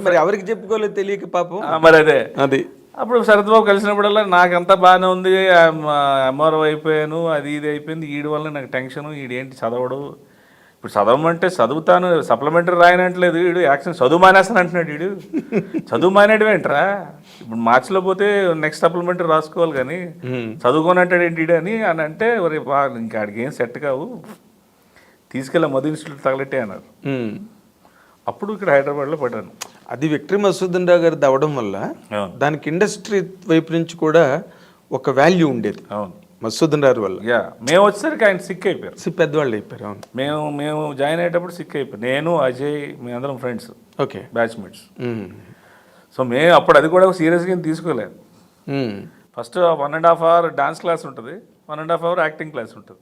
మరి ఎవరికి చెప్పుకోలేదు తెలియక పాపం. మరి అదే అది. అప్పుడు శరత్ బాబు కలిసినప్పుడల్లా నాకంతా బాగానే ఉంది, ఎంఆర్ఓ అయిపోయాను, అది ఇది అయిపోయింది, ఈడి వల్ల నాకు టెన్షను, ఈడేంటి చదవడు, ఇప్పుడు చదవమంటే చదువుతాను, సప్లిమెంటరీ రాయనట్లేదు, వీడు యాక్షన్ చదువు మానేస్తాను అంటున్నాడు. వీడు చదువు మానేయడం ఏంట్రా, ఇప్పుడు మార్చిలో పోతే నెక్స్ట్ సప్లిమెంటరీ రాసుకోవాలి కానీ చదువుకొని అంటాడు ఏంటి అని అని అంటే, మరి ఇంకా ఆడికి ఏం సెట్ కావు, తీసుకెళ్ళి మధు ఇన్స్టిట్యూట్ తగలెట్టే అన్నారు. అప్పుడు ఇక్కడ హైదరాబాద్లో పడ్డాను. అది విక్టరీ మధుసూదన్ రావు గారు దవ్వడం వల్ల దానికి ఇండస్ట్రీ వైపు నుంచి కూడా ఒక వాల్యూ ఉండేది. అవును, మధుసూదన్ రావు వల్ల. మేము వచ్చేసరికి ఆయన సిక్ అయిపోయారు, పెద్దవాళ్ళు అయిపోయారు. అవును, మేము జాయిన్ అయ్యేటప్పుడు సిక్ అయిపోయారు. నేను, అజయ్, మేమందరం ఫ్రెండ్స్. ఓకే. బ్యాచ్మేట్స్. సో మేము అప్పుడు అది కూడా సీరియస్గా తీసుకోలేదు. ఫస్ట్ 1.5 hour డాన్స్ క్లాస్ ఉంటుంది, 1.5 hour యాక్టింగ్ క్లాస్ ఉంటుంది.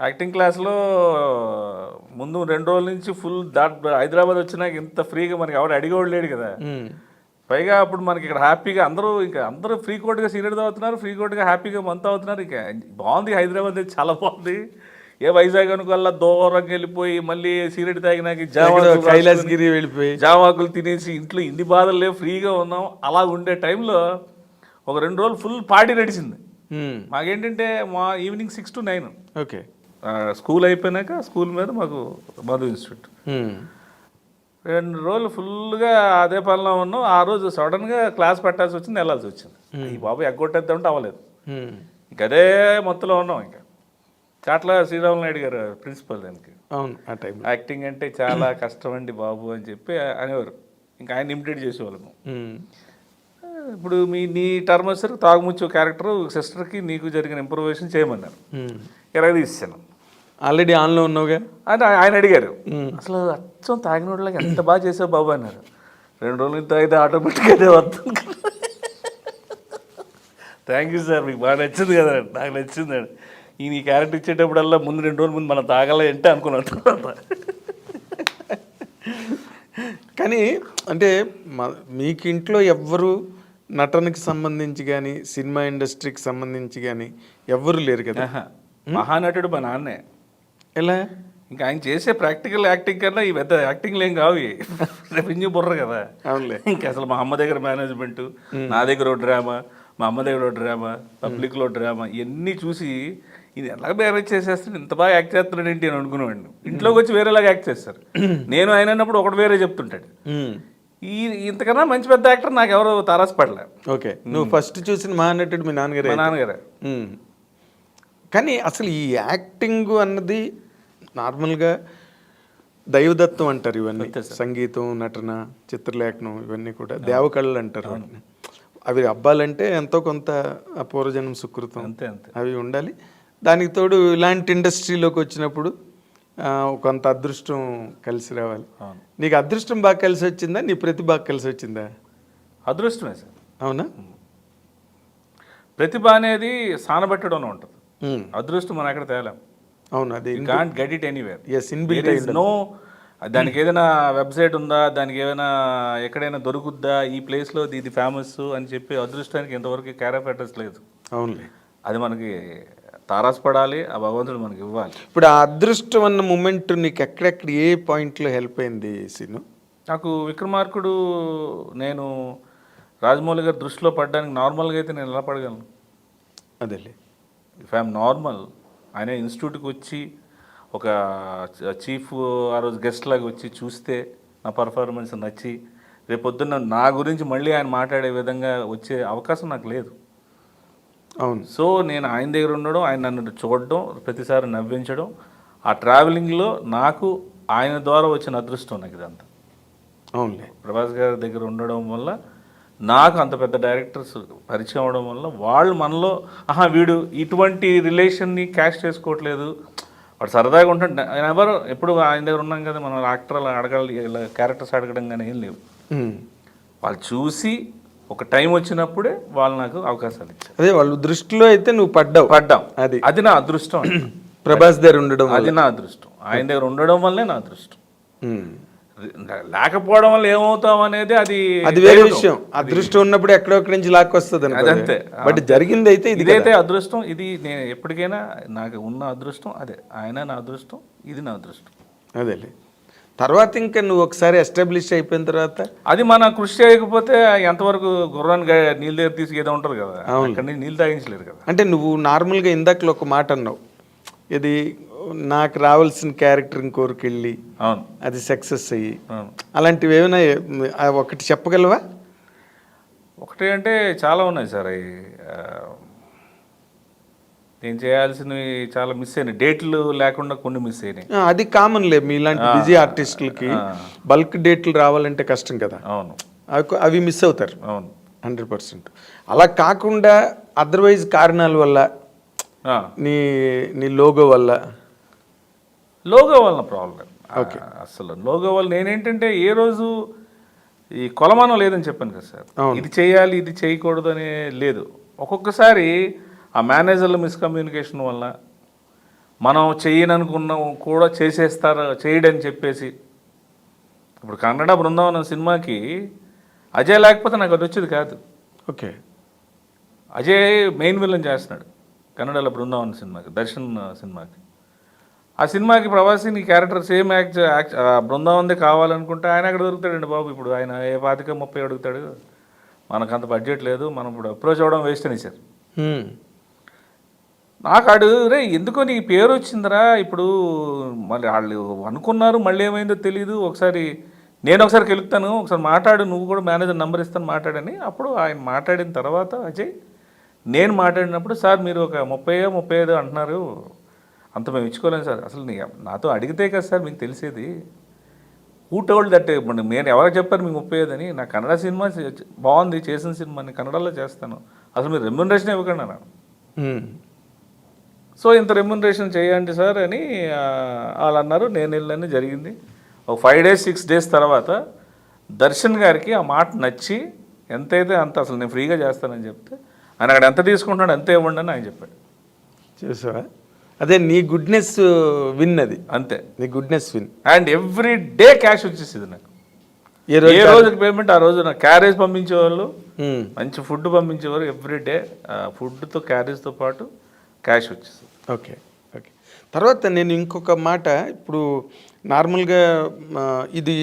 యాక్టింగ్ క్లాస్లో ముందు 2 రోజుల నుంచి ఫుల్ హైదరాబాద్ వచ్చినాక ఇంత ఫ్రీగా మనకి ఎవరు అడిగేవాళ్ళు లేడు కదా. పైగా అప్పుడు మనకి ఇక్కడ హ్యాపీగా అందరూ ఫ్రీ కోట్గా సీనియర్ అవుతున్నారు, ఫ్రీ కోట్గా హ్యాపీగా మంత్ అవుతున్నారు. ఇక బాగుంది హైదరాబాద్, చాలా బాగుంది. ఏ వైజాగ్ అనుకోల్లా దూరంగా వెళ్ళిపోయి మళ్ళీ సీనియర్ తాగినాక కైలాసగిరి వెళ్ళిపోయి జామాకులు తినేసి ఇంట్లో ఇన్ని బాధలు లేవు, ఫ్రీగా ఉన్నాం. అలా ఉండే టైంలో ఒక 2 రోజులు ఫుల్ పార్టీ నడిచింది. మాకేంటంటే మా ఈవినింగ్ 6 to 9. ఓకే. స్కూల్ అయిపోయినాక స్కూల్ మీద మాకు మధు ఇన్స్టిట్యూట్. 2 రోజులు ఫుల్గా అదే పనిలో ఉన్నాం. ఆ రోజు సడన్గా క్లాస్ పెట్టాల్సి వచ్చింది, వెళ్ళాల్సి వచ్చింది. ఈ బాబు ఎగ్గొట్టేద్దామంటే అవ్వలేదు. ఇంక అదే మొత్తంలో ఉన్నాం. ఇంకా చాట్ల శ్రీరాములు నాయుడు గారు ప్రిన్సిపల్ దానికి. అవును, ఆ టైం యాక్టింగ్ అంటే చాలా కష్టం అండి బాబు అని చెప్పి అనేవారు. ఇంకా ఆయన ఇమిటేట్ చేసేవాళ్ళము. ఇప్పుడు నీ టర్మ్ వచ్చేసరికి తాగుముచ్చు క్యారెక్టర్ సిస్టర్కి నీకు జరిగిన ఇంప్రూవేషన్ చేయమన్నారు. 20 ఇచ్చాను. ఆల్రెడీ ఆన్లో ఉన్నావుగా అని ఆయన అడిగారు. అసలు అచ్చం తాగినోళ్ళకి ఎంత బాగా చేసావు బాబు అన్నారు. 2 రోజులు తాగితే ఆటోమేటిక్గా అదే వస్తుంది. థ్యాంక్ యూ సార్, మీకు బాగా నచ్చింది కదా. నాకు నచ్చింది. ఈయన ఈ క్యారెక్టర్ ఇచ్చేటప్పుడల్లా ముందు 2 రోజుల ముందు మనం తాగాలి అంటే అనుకున్నాను. కానీ అంటే మీకు ఇంట్లో ఎవ్వరు నటనకి సంబంధించి కానీ సినిమా ఇండస్ట్రీకి సంబంధించి కానీ ఎవ్వరు లేరు కదా. మహానటుడు మా నాన్నే. ఎలా? ఇంకా ఆయన చేసే ప్రాక్టికల్ యాక్టింగ్ కన్నా ఈ పెద్ద యాక్టింగ్లు ఏం కావు, రెవెన్యూ బుర్ర కదా. అవునులే. ఇంకా అసలు మా అమ్మ దగ్గర మేనేజ్మెంట్, నా దగ్గర డ్రామా, మా అమ్మ దగ్గర డ్రామా, పబ్లిక్లో డ్రామా, ఇవన్నీ చూసి ఇది ఎలా మేనేజ్ చేసేస్తాడు, ఇంత బాగా యాక్ట్ చేస్తున్నాడు ఏంటి అని అనుకునేవాడిని. ఇంట్లోకి వచ్చి వేరేలాగా యాక్ట్ చేస్తారు. నేను ఆయన అన్నప్పుడు ఒకటి వేరే చెప్తుంటాడు. ఇంతకన్నా మంచి పెద్ద యాక్టర్ నాకు ఎవరు తారాసపడలే. ఓకే. నువ్వు ఫస్ట్ చూసిన మహానటుడు మీ నాన్నగారు? మా నాన్నగారే. కానీ అసలు ఈ యాక్టింగ్ అన్నది నార్మల్గా దైవదత్తం అంటారు. ఇవన్నీ సంగీతం, నటన, చిత్రలేఖనం ఇవన్నీ కూడా దేవకళలు అంటారు. అవి అబ్బాలంటే ఎంతో కొంత పూర్వజన్మ సుకృతం అంతే అంతే. అవి ఉండాలి. దానికి తోడు ఇలాంటి ఇండస్ట్రీలోకి వచ్చినప్పుడు కొంత అదృష్టం కలిసి రావాలి. అవును. నీకు అదృష్టం బాగా కలిసి వచ్చిందా, నీ ప్రతిభ బాగా కలిసి వచ్చిందా? అదృష్టమే సార్. అవునా? ప్రతిభ అనేది సానబెట్టడం ఉంటుంది. అదృష్టం మనం ఎక్కడ తేలాం. అవును, అది can't get it anywhere. Inbuilt. No దానికి ఏదైనా వెబ్సైట్ ఉందా, దానికి ఏదైనా ఎక్కడైనా దొరుకుద్దా, ఈ ప్లేస్లో ఇది ఫేమస్ అని చెప్పి అదృష్టానికి ఇంతవరకు క్యార్ ఆఫ్ అడ్రస్ లేదు. అవునులే. అది మనకి తారాసపడాలి, ఆ భగవంతుడు మనకి ఇవ్వాలి. ఇప్పుడు ఆ అదృష్టం అన్న మూమెంట్ నీకు ఎక్కడెక్కడ ఏ పాయింట్లో హెల్ప్ అయింది సీను? నాకు విక్రమార్కుడు, నేను రాజమౌళి గారి దృష్టిలో పడడానికి నార్మల్గా అయితే నేను ఎలా పడగలను? అదేలే. ఇఫ్ ఐఎమ్ నార్మల్, ఆయన ఇన్స్టిట్యూట్కి వచ్చి ఒక చీఫ్ ఆ రోజు గెస్ట్ లాగా వచ్చి చూస్తే నా పర్ఫార్మెన్స్ నచ్చి రేపొద్దున్న నా గురించి మళ్ళీ ఆయన మాట్లాడే విధంగా వచ్చే అవకాశం నాకు లేదు. అవును. సో నేను ఆయన దగ్గర ఉండడం, ఆయన నన్ను చూడడం, ప్రతిసారి నవ్వించడం, ఆ ట్రావెలింగ్లో నాకు ఆయన ద్వారా వచ్చిన అదృష్టం నాకు ఇదంతా. అవునులే. ప్రభాస్ గారి దగ్గర ఉండడం వల్ల నాకు అంత పెద్ద డైరెక్టర్స్ పరిచయం అవడం వల్ల వాళ్ళు మనలో వీడు ఇటువంటి రిలేషన్ని క్యాష్ చేసుకోవట్లేదు, వాడు సరదాగా ఉంటాడు. ఆయన ఎవరు ఎప్పుడు ఆయన దగ్గర ఉన్నాం కదా, మనం యాక్టర్లు అడగాలి, క్యారెక్టర్స్ అడగడం కానీ ఏం లేవు. వాళ్ళు చూసి ఒక టైం వచ్చినప్పుడే వాళ్ళు నాకు అవకాశాలు ఇచ్చారు. అదే వాళ్ళ దృష్టిలో అయితే నువ్వు పడ్డాం. అది నా అదృష్టం. ప్రభాస్ దగ్గర ఉండడం అది నా అదృష్టం. ఆయన దగ్గర ఉండడం వల్లే నా అదృష్టం. లేకపోవడం వల్ల ఏమవుతాం అనేది అది వేరే విషయం. అదృష్టం ఉన్నప్పుడు ఎక్కడొక్కడి నుంచి లాక్కొస్తుంది అదంతే. బట్ జరిగింది అయితే ఇదైతే అదృష్టం. ఇది నేను ఎప్పటికైనా నాకు ఉన్న అదృష్టం అదే. ఆయన నా అదృష్టం, ఇది నా అదృష్టం. అదేలే. తర్వాత ఇంకా నువ్వు ఒకసారి ఎస్టాబ్లిష్ అయిపోయిన తర్వాత అది మన కృషి చేయకపోతే ఎంతవరకు గుర్రాన్ని నీళ్ళ దగ్గర తీసి ఏదో ఉంటారు కదా, అక్కడి నుంచి నీళ్ళు తాగించలేరు కదా. అంటే నువ్వు నార్మల్గా ఇందాకలో ఒక మాట అన్నావు, ఇది నాకు రావాల్సిన క్యారెక్టర్ ఇంకోరికి వెళ్ళి అవును అది సక్సెస్ అయ్యి, అలాంటివి ఏమైనా ఒకటి చెప్పగలవా? ఒకటి అంటే చాలా ఉన్నాయి సార్. నేను చేయాల్సినవి చాలా మిస్ అయినాయి, డేట్లు లేకుండా కొన్ని మిస్ అయినాయి. అది కామన్లే, మీలాంటి బిజీ ఆర్టిస్టులకి బల్క్ డేట్లు రావాలంటే కష్టం కదా. అవును, అవి మిస్ అవుతారు. అవును 100%. అలా కాకుండా అదర్వైజ్ కారణాల వల్ల, నీ లోగో వల్ల ప్రాబ్లం. అసలు లోగో వల్ల నేనేంటంటే ఏ రోజు ఈ కొలమానం లేదని చెప్పాను కదా సార్. ఇది చేయాలి, ఇది చేయకూడదు అని లేదు. ఒక్కొక్కసారి ఆ మేనేజర్ల మిస్కమ్యూనికేషన్ వల్ల మనం చేయననుకున్నాం కూడా చేయడని చెప్పేసి. ఇప్పుడు కన్నడ బృందావనం సినిమాకి అజయ్ లేకపోతే నాకు అది వచ్చేది కాదు. ఓకే. అజయ్ మెయిన్ విలన్ చేస్తున్నాడు కన్నడలో బృందావనం సినిమాకి, దర్శన్ సినిమాకి. ఆ సినిమాకి ప్రభాసి నీ క్యారెక్టర్ సేమ్ బృందావనందే కావాలనుకుంటే ఆయన ఎక్కడ దొరుకుతాడండి బాబు? ఇప్పుడు ఆయన 25-30 అడుగుతాడు, మనకు అంత బడ్జెట్ లేదు, మనం ఇప్పుడు అప్రోచ్ అవ్వడం వేస్ట్ అని సార్. నాకు రే ఎందుకో నీ పేరు వచ్చిందిరా, ఇప్పుడు మళ్ళీ వాళ్ళు అనుకున్నారు, మళ్ళీ ఏమైందో తెలియదు, నేను ఒకసారి కెలుపుతాను, ఒకసారి మాట్లాడు, నువ్వు కూడా మేనేజర్ నెంబర్ ఇస్తాను మాట్లాడని. అప్పుడు ఆయన మాట్లాడిన తర్వాత అజయ్ నేను మాట్లాడినప్పుడు, సార్ మీరు ఒక 30-35 అంటున్నారు, అంత మేము ఇచ్చుకోలేము సార్, అసలు నాతో అడిగితే కదా సార్ మీకు తెలిసేది, హూ టోల్డ్ దట్, నేను ఎవరికి చెప్పారు మీకు 35 అని, నా కన్నడ సినిమా బాగుంది, చేసిన సినిమాని కన్నడలో చేస్తాను, అసలు మీరు రెమ్యునరేషన్ ఇవ్వకండి అన్నాను. సో ఇంత రెమ్యునరేషన్ చేయండి సార్ అని వాళ్ళు అన్నారు. నేను వెళ్ళని జరిగింది. ఒక 5 days 6 days తర్వాత దర్శన్ గారికి ఆ మాట నచ్చి ఎంతైతే అంత, అసలు నేను ఫ్రీగా చేస్తానని చెప్తే ఆయన అక్కడ ఎంత తీసుకుంటున్నాడు అంతే ఇవ్వండి అని ఆయన చెప్పాడు. చూసావా? అదే నీ గుడ్నెస్ విన్, అది అంతే, నీ goodness win. And every day cash వచ్చేసింది నాకు. ఏ రోజుకి పేమెంట్ ఆ రోజు నాకు క్యారేజ్ పంపించేవాళ్ళు, మంచి ఫుడ్ పంపించేవారు. ఎవ్రీ డే ఫుడ్తో క్యారేజ్తో పాటు క్యాష్ వచ్చేసింది. ఓకే. ఓకే. తర్వాత నేను ఇంకొక మాట, ఇప్పుడు నార్మల్గా ఇది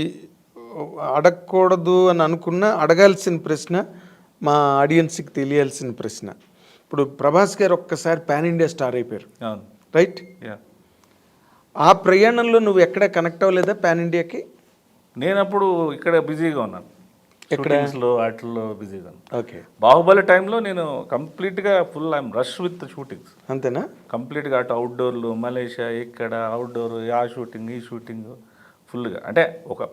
అడగకూడదు అని అనుకున్నా అడగాల్సిన ప్రశ్న, మా ఆడియన్స్కి తెలియాల్సిన ప్రశ్న. ఇప్పుడు ప్రభాస్ గారు ఒక్కసారి పాన్ ఇండియా స్టార్ అయిపోయారు, రైట్? ఆ ప్రయాణంలో నువ్వు ఎక్కడ కనెక్ట్ అవ్వలేదా పాన్ ఇండియాకి? నేను అప్పుడు ఇక్కడ బిజీగా ఉన్నాను, షూటింగ్స్లో వాటిల్లో బిజీగా ఉన్నాను. ఓకే. బాహుబలి టైంలో నేను కంప్లీట్గా full I'm rush with shootings. అంతేనా? కంప్లీట్గా అటు అవుట్డోర్లు, మలేషియా, ఇక్కడ అవుట్డోర్, ఆ షూటింగ్ ఈ షూటింగ్ ఫుల్గా. అంటే ఒక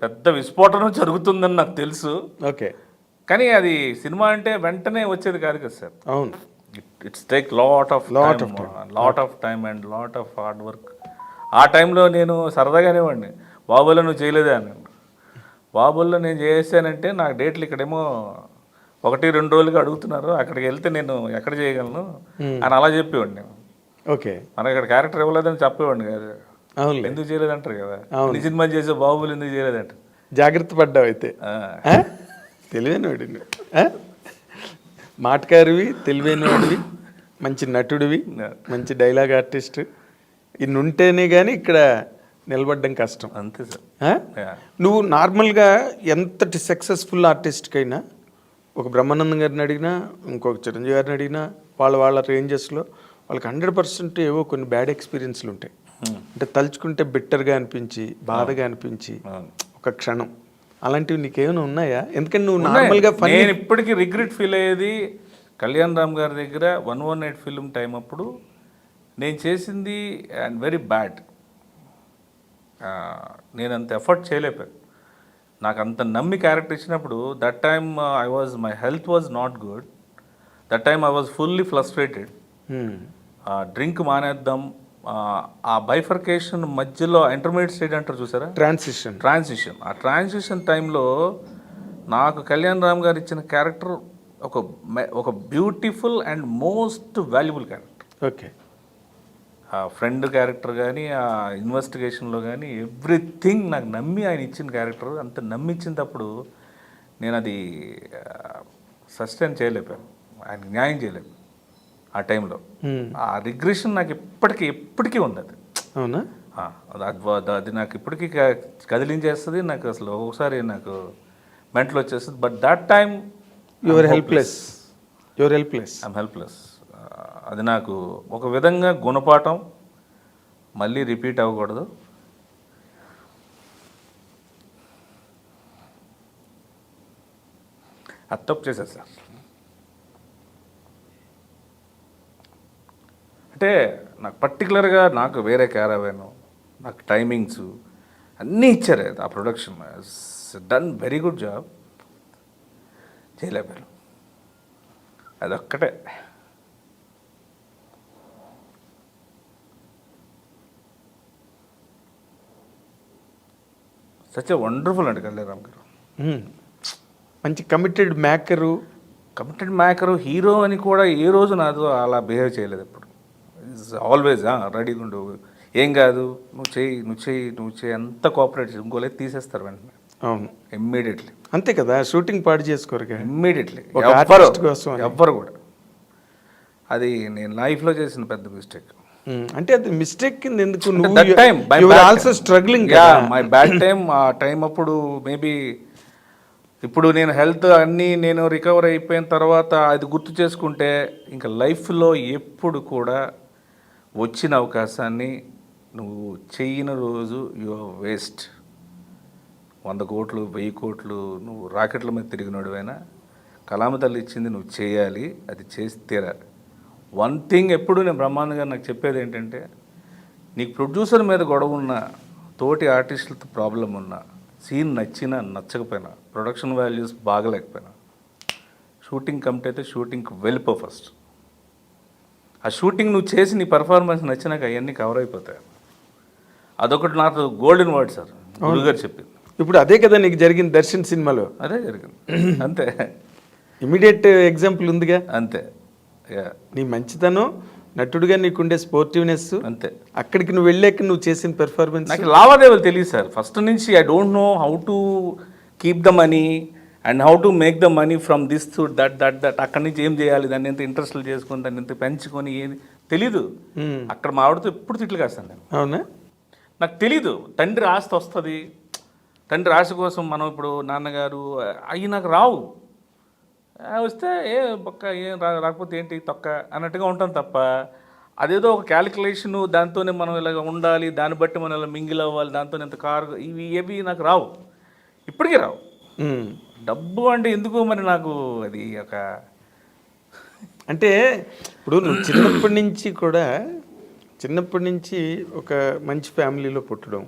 పెద్ద విస్ఫోటనం జరుగుతుందని నాకు తెలుసు. ఓకే. కానీ అది సినిమా అంటే వెంటనే వచ్చేది కాదు కదా సార్. అవును. It's take lot of time and lot of hard work. ఆ టైంలో నేను సరదాగానే వాడిని, బాబులో నువ్వు చేయలేదే అన్నాను. బాబుల్లో నేను చేసానంటే నాకు డేట్లు ఇక్కడేమో 1-2 రోజులుగా అడుగుతున్నారు, అక్కడికి వెళ్తే నేను ఎక్కడ చేయగలను అని అలా చెప్పేవాడిని నేను. ఓకే. మనకి ఇక్కడ క్యారెక్టర్ ఇవ్వలేదని చెప్పేవాడిని కాదు. అవును. ఎందుకు చేయలేదంటారు కదా, ఈ సినిమా చేసే బాబులు ఎందుకు చేయలేదంటారు. జాగ్రత్త పడ్డావు అయితే. తెలివైనవాడి, మాటకారివి, తెలివైనవాడివి, మంచి నటుడివి, మంచి డైలాగ్ ఆర్టిస్ట్. ఇన్ని ఉంటేనే కానీ ఇక్కడ నిలబడడం కష్టం. అంతే సార్. నువ్వు నార్మల్గా ఎంతటి సక్సెస్ఫుల్ ఆర్టిస్ట్కైనా, ఒక బ్రహ్మానందం గారిని అడిగినా, ఇంకొక చిరంజీవి గారిని అడిగినా, వాళ్ళ రేంజెస్లో వాళ్ళకి 100% ఏవో కొన్ని బ్యాడ్ ఎక్స్పీరియన్స్లు ఉంటాయి. అంటే తలుచుకుంటే బిట్టర్గా అనిపించి, బాధగా అనిపించి ఒక క్షణం. అలాంటివి నీకేమైనా ఉన్నాయా? ఎందుకంటే నువ్వు నార్మల్గా నేను ఇప్పటికీ రిగ్రెట్ ఫీల్ అయ్యేది, కళ్యాణ్ రామ్ గారి దగ్గర 118 ఫిల్మ్ టైం అప్పుడు నేను చేసింది అండ్ వెరీ బ్యాడ్. నేను అంత ఎఫర్ట్ చేయలేకపోయాను. నాకు అంత నమ్మి క్యారెక్టర్ ఇచ్చినప్పుడు that time my health was not good. That time I was fully frustrated. Drink మానేద్దాం, ఆ బైఫర్కేషన్ మధ్యలో ఇంటర్మీడియట్ స్టేజ్ అంటారు చూసారా, ట్రాన్సిషన్. ఆ ట్రాన్సిషన్ టైంలో నాకు కళ్యాణ్ రామ్ గారు ఇచ్చిన క్యారెక్టర్ ఒక beautiful and most valuable character. Okay. ఆ ఫ్రెండ్ క్యారెక్టర్ కానీ, ఆ ఇన్వెస్టిగేషన్లో కానీ ఎవ్రీథింగ్ నాకు నమ్మి ఆయన ఇచ్చిన క్యారెక్టర్. అంత నమ్మిచ్చినప్పుడు నేను అది సస్టైన్ చేయలేపాను, ఆయనకి న్యాయం చేయలేను ఆ టైంలో. ఆ రిగ్రెషన్ నాకు ఎప్పటికీ ఉంది. అది అవునా? అది నాకు ఇప్పటికీ కదిలించేస్తుంది. నాకు అసలు ఒకసారి నాకు మెంటల్ వచ్చేస్తుంది. But that time your helpless. I'm helpless. అది నాకు ఒక విధంగా గుణపాఠం, మళ్ళీ రిపీట్ అవ్వకూడదు. అది తప్పు చేశారు సార్. అంటే నాకు పర్టికులర్గా నాకు వేరే క్యారవాన్, నాకు టైమింగ్స్ అన్నీ ఇచ్చారు. ఆ production done very good job, చేయలేపారు. అదొక్కటే. సచ్ ఏ వండర్ఫుల్ అండి కళ్యాణ్ రామ్ గారు. మంచి కమిటెడ్ మేకరు, హీరో అని కూడా ఏ రోజు నాతో అలా బిహేవ్ చేయలేదు. ఎప్పుడు ఆల్వేస్ రెడీగా ఉండు, ఏం కాదు, నువ్వు చేయి అంత కోఆపరేట్ చేసి ఇంకోలేదు తీసేస్తారు వెంటనే. అవును, ఇమ్మీడియట్లీ. అంతే కదా, షూటింగ్ పాడు చేసుకోరు ఇమ్మీడియట్లీ ఎవ్వరు కూడా. అది నేను లైఫ్లో చేసిన పెద్ద మిస్టేక్. అంటే అది మిస్టేక్ కింద ఎందుకు? Also struggling, my bad time. ఆ టైం అప్పుడు మేబీ ఇప్పుడు నేను హెల్త్ అన్నీ నేను రికవర్ అయిపోయిన తర్వాత అది గుర్తు చేసుకుంటే ఇంకా లైఫ్లో ఎప్పుడు కూడా వచ్చిన అవకాశాన్ని నువ్వు చెయ్యని రోజు యు ఆర్ వేస్ట్. 100 కోట్లు 1000 కోట్లు నువ్వు రాకెట్ల మీద తిరిగినోడువైనా కలామ తల్లి ఇచ్చింది నువ్వు చేయాలి, అది చేసి తీరాలి. వన్ థింగ్ ఎప్పుడు నేను బ్రహ్మానంద గారు నాకు చెప్పేది ఏంటంటే, నీకు ప్రొడ్యూసర్ మీద గొడవ ఉన్నా, తోటి ఆర్టిస్టులతో ప్రాబ్లం ఉన్నా, సీన్ నచ్చినా నచ్చకపోయినా, ప్రొడక్షన్ వాల్యూస్ బాగలేకపోయినా, షూటింగ్ కమిటీ అయితే షూటింగ్కి వెళ్ళిపో ఫస్ట్. ఆ షూటింగ్ నువ్వు చేసి నీ పర్ఫార్మెన్స్ నచ్చినాక అవన్నీ కవర్ అయిపోతాయి. అదొకటి నాకు గోల్డెన్ వర్డ్ సార్, గురుగారు చెప్పింది. ఇప్పుడు అదే కదా నీకు జరిగింది దర్శన్ సినిమాలో. అదే జరిగింది. అంతే, ఇమీడియట్ ఎగ్జాంపుల్ ఉందిగా. అంతే. నీ మంచితనం, నటుడుగా నీకుండే స్పోర్టివ్నెస్, అంతే. అక్కడికి నువ్వు వెళ్ళాక నువ్వు చేసిన పెర్ఫార్మెన్స్. నాకు లావాదేవీలు తెలియదు సార్ ఫస్ట్ నుంచి. I don't know how to keep the money and how to make the money from this to that. అక్కడి నుంచి ఏం చేయాలి, దాన్ని ఎంత ఇంట్రెస్ట్లు చేసుకొని, దాన్ని ఎంత పెంచుకొని, ఏది తెలీదు. అక్కడ మా ఆవిడతో ఎప్పుడు తిట్లు కాస్తాను నేను. అవునా? నాకు తెలీదు. తండ్రి ఆస్తి వస్తుంది, తండ్రి ఆశ కోసం మనం ఇప్పుడు నాన్నగారు అవి నాకు రావు. వస్తే ఏం రాకపోతే ఏంటి తొక్క అన్నట్టుగా ఉంటాం తప్ప, అదేదో ఒక క్యాలిక్యులేషను, దాంతోనే మనం ఇలాగ ఉండాలి, దాన్ని బట్టి మనం ఇలా మింగిల్ అవ్వాలి, దాంతో ఎంత కారు, ఇవి నాకు రావు, ఇప్పటికీ రావు. డబ్బు అంటే ఎందుకు మరి నాకు అది ఒక అంటే ఇప్పుడు నువ్వు చిన్నప్పటి నుంచి ఒక మంచి ఫ్యామిలీలో పుట్టడం,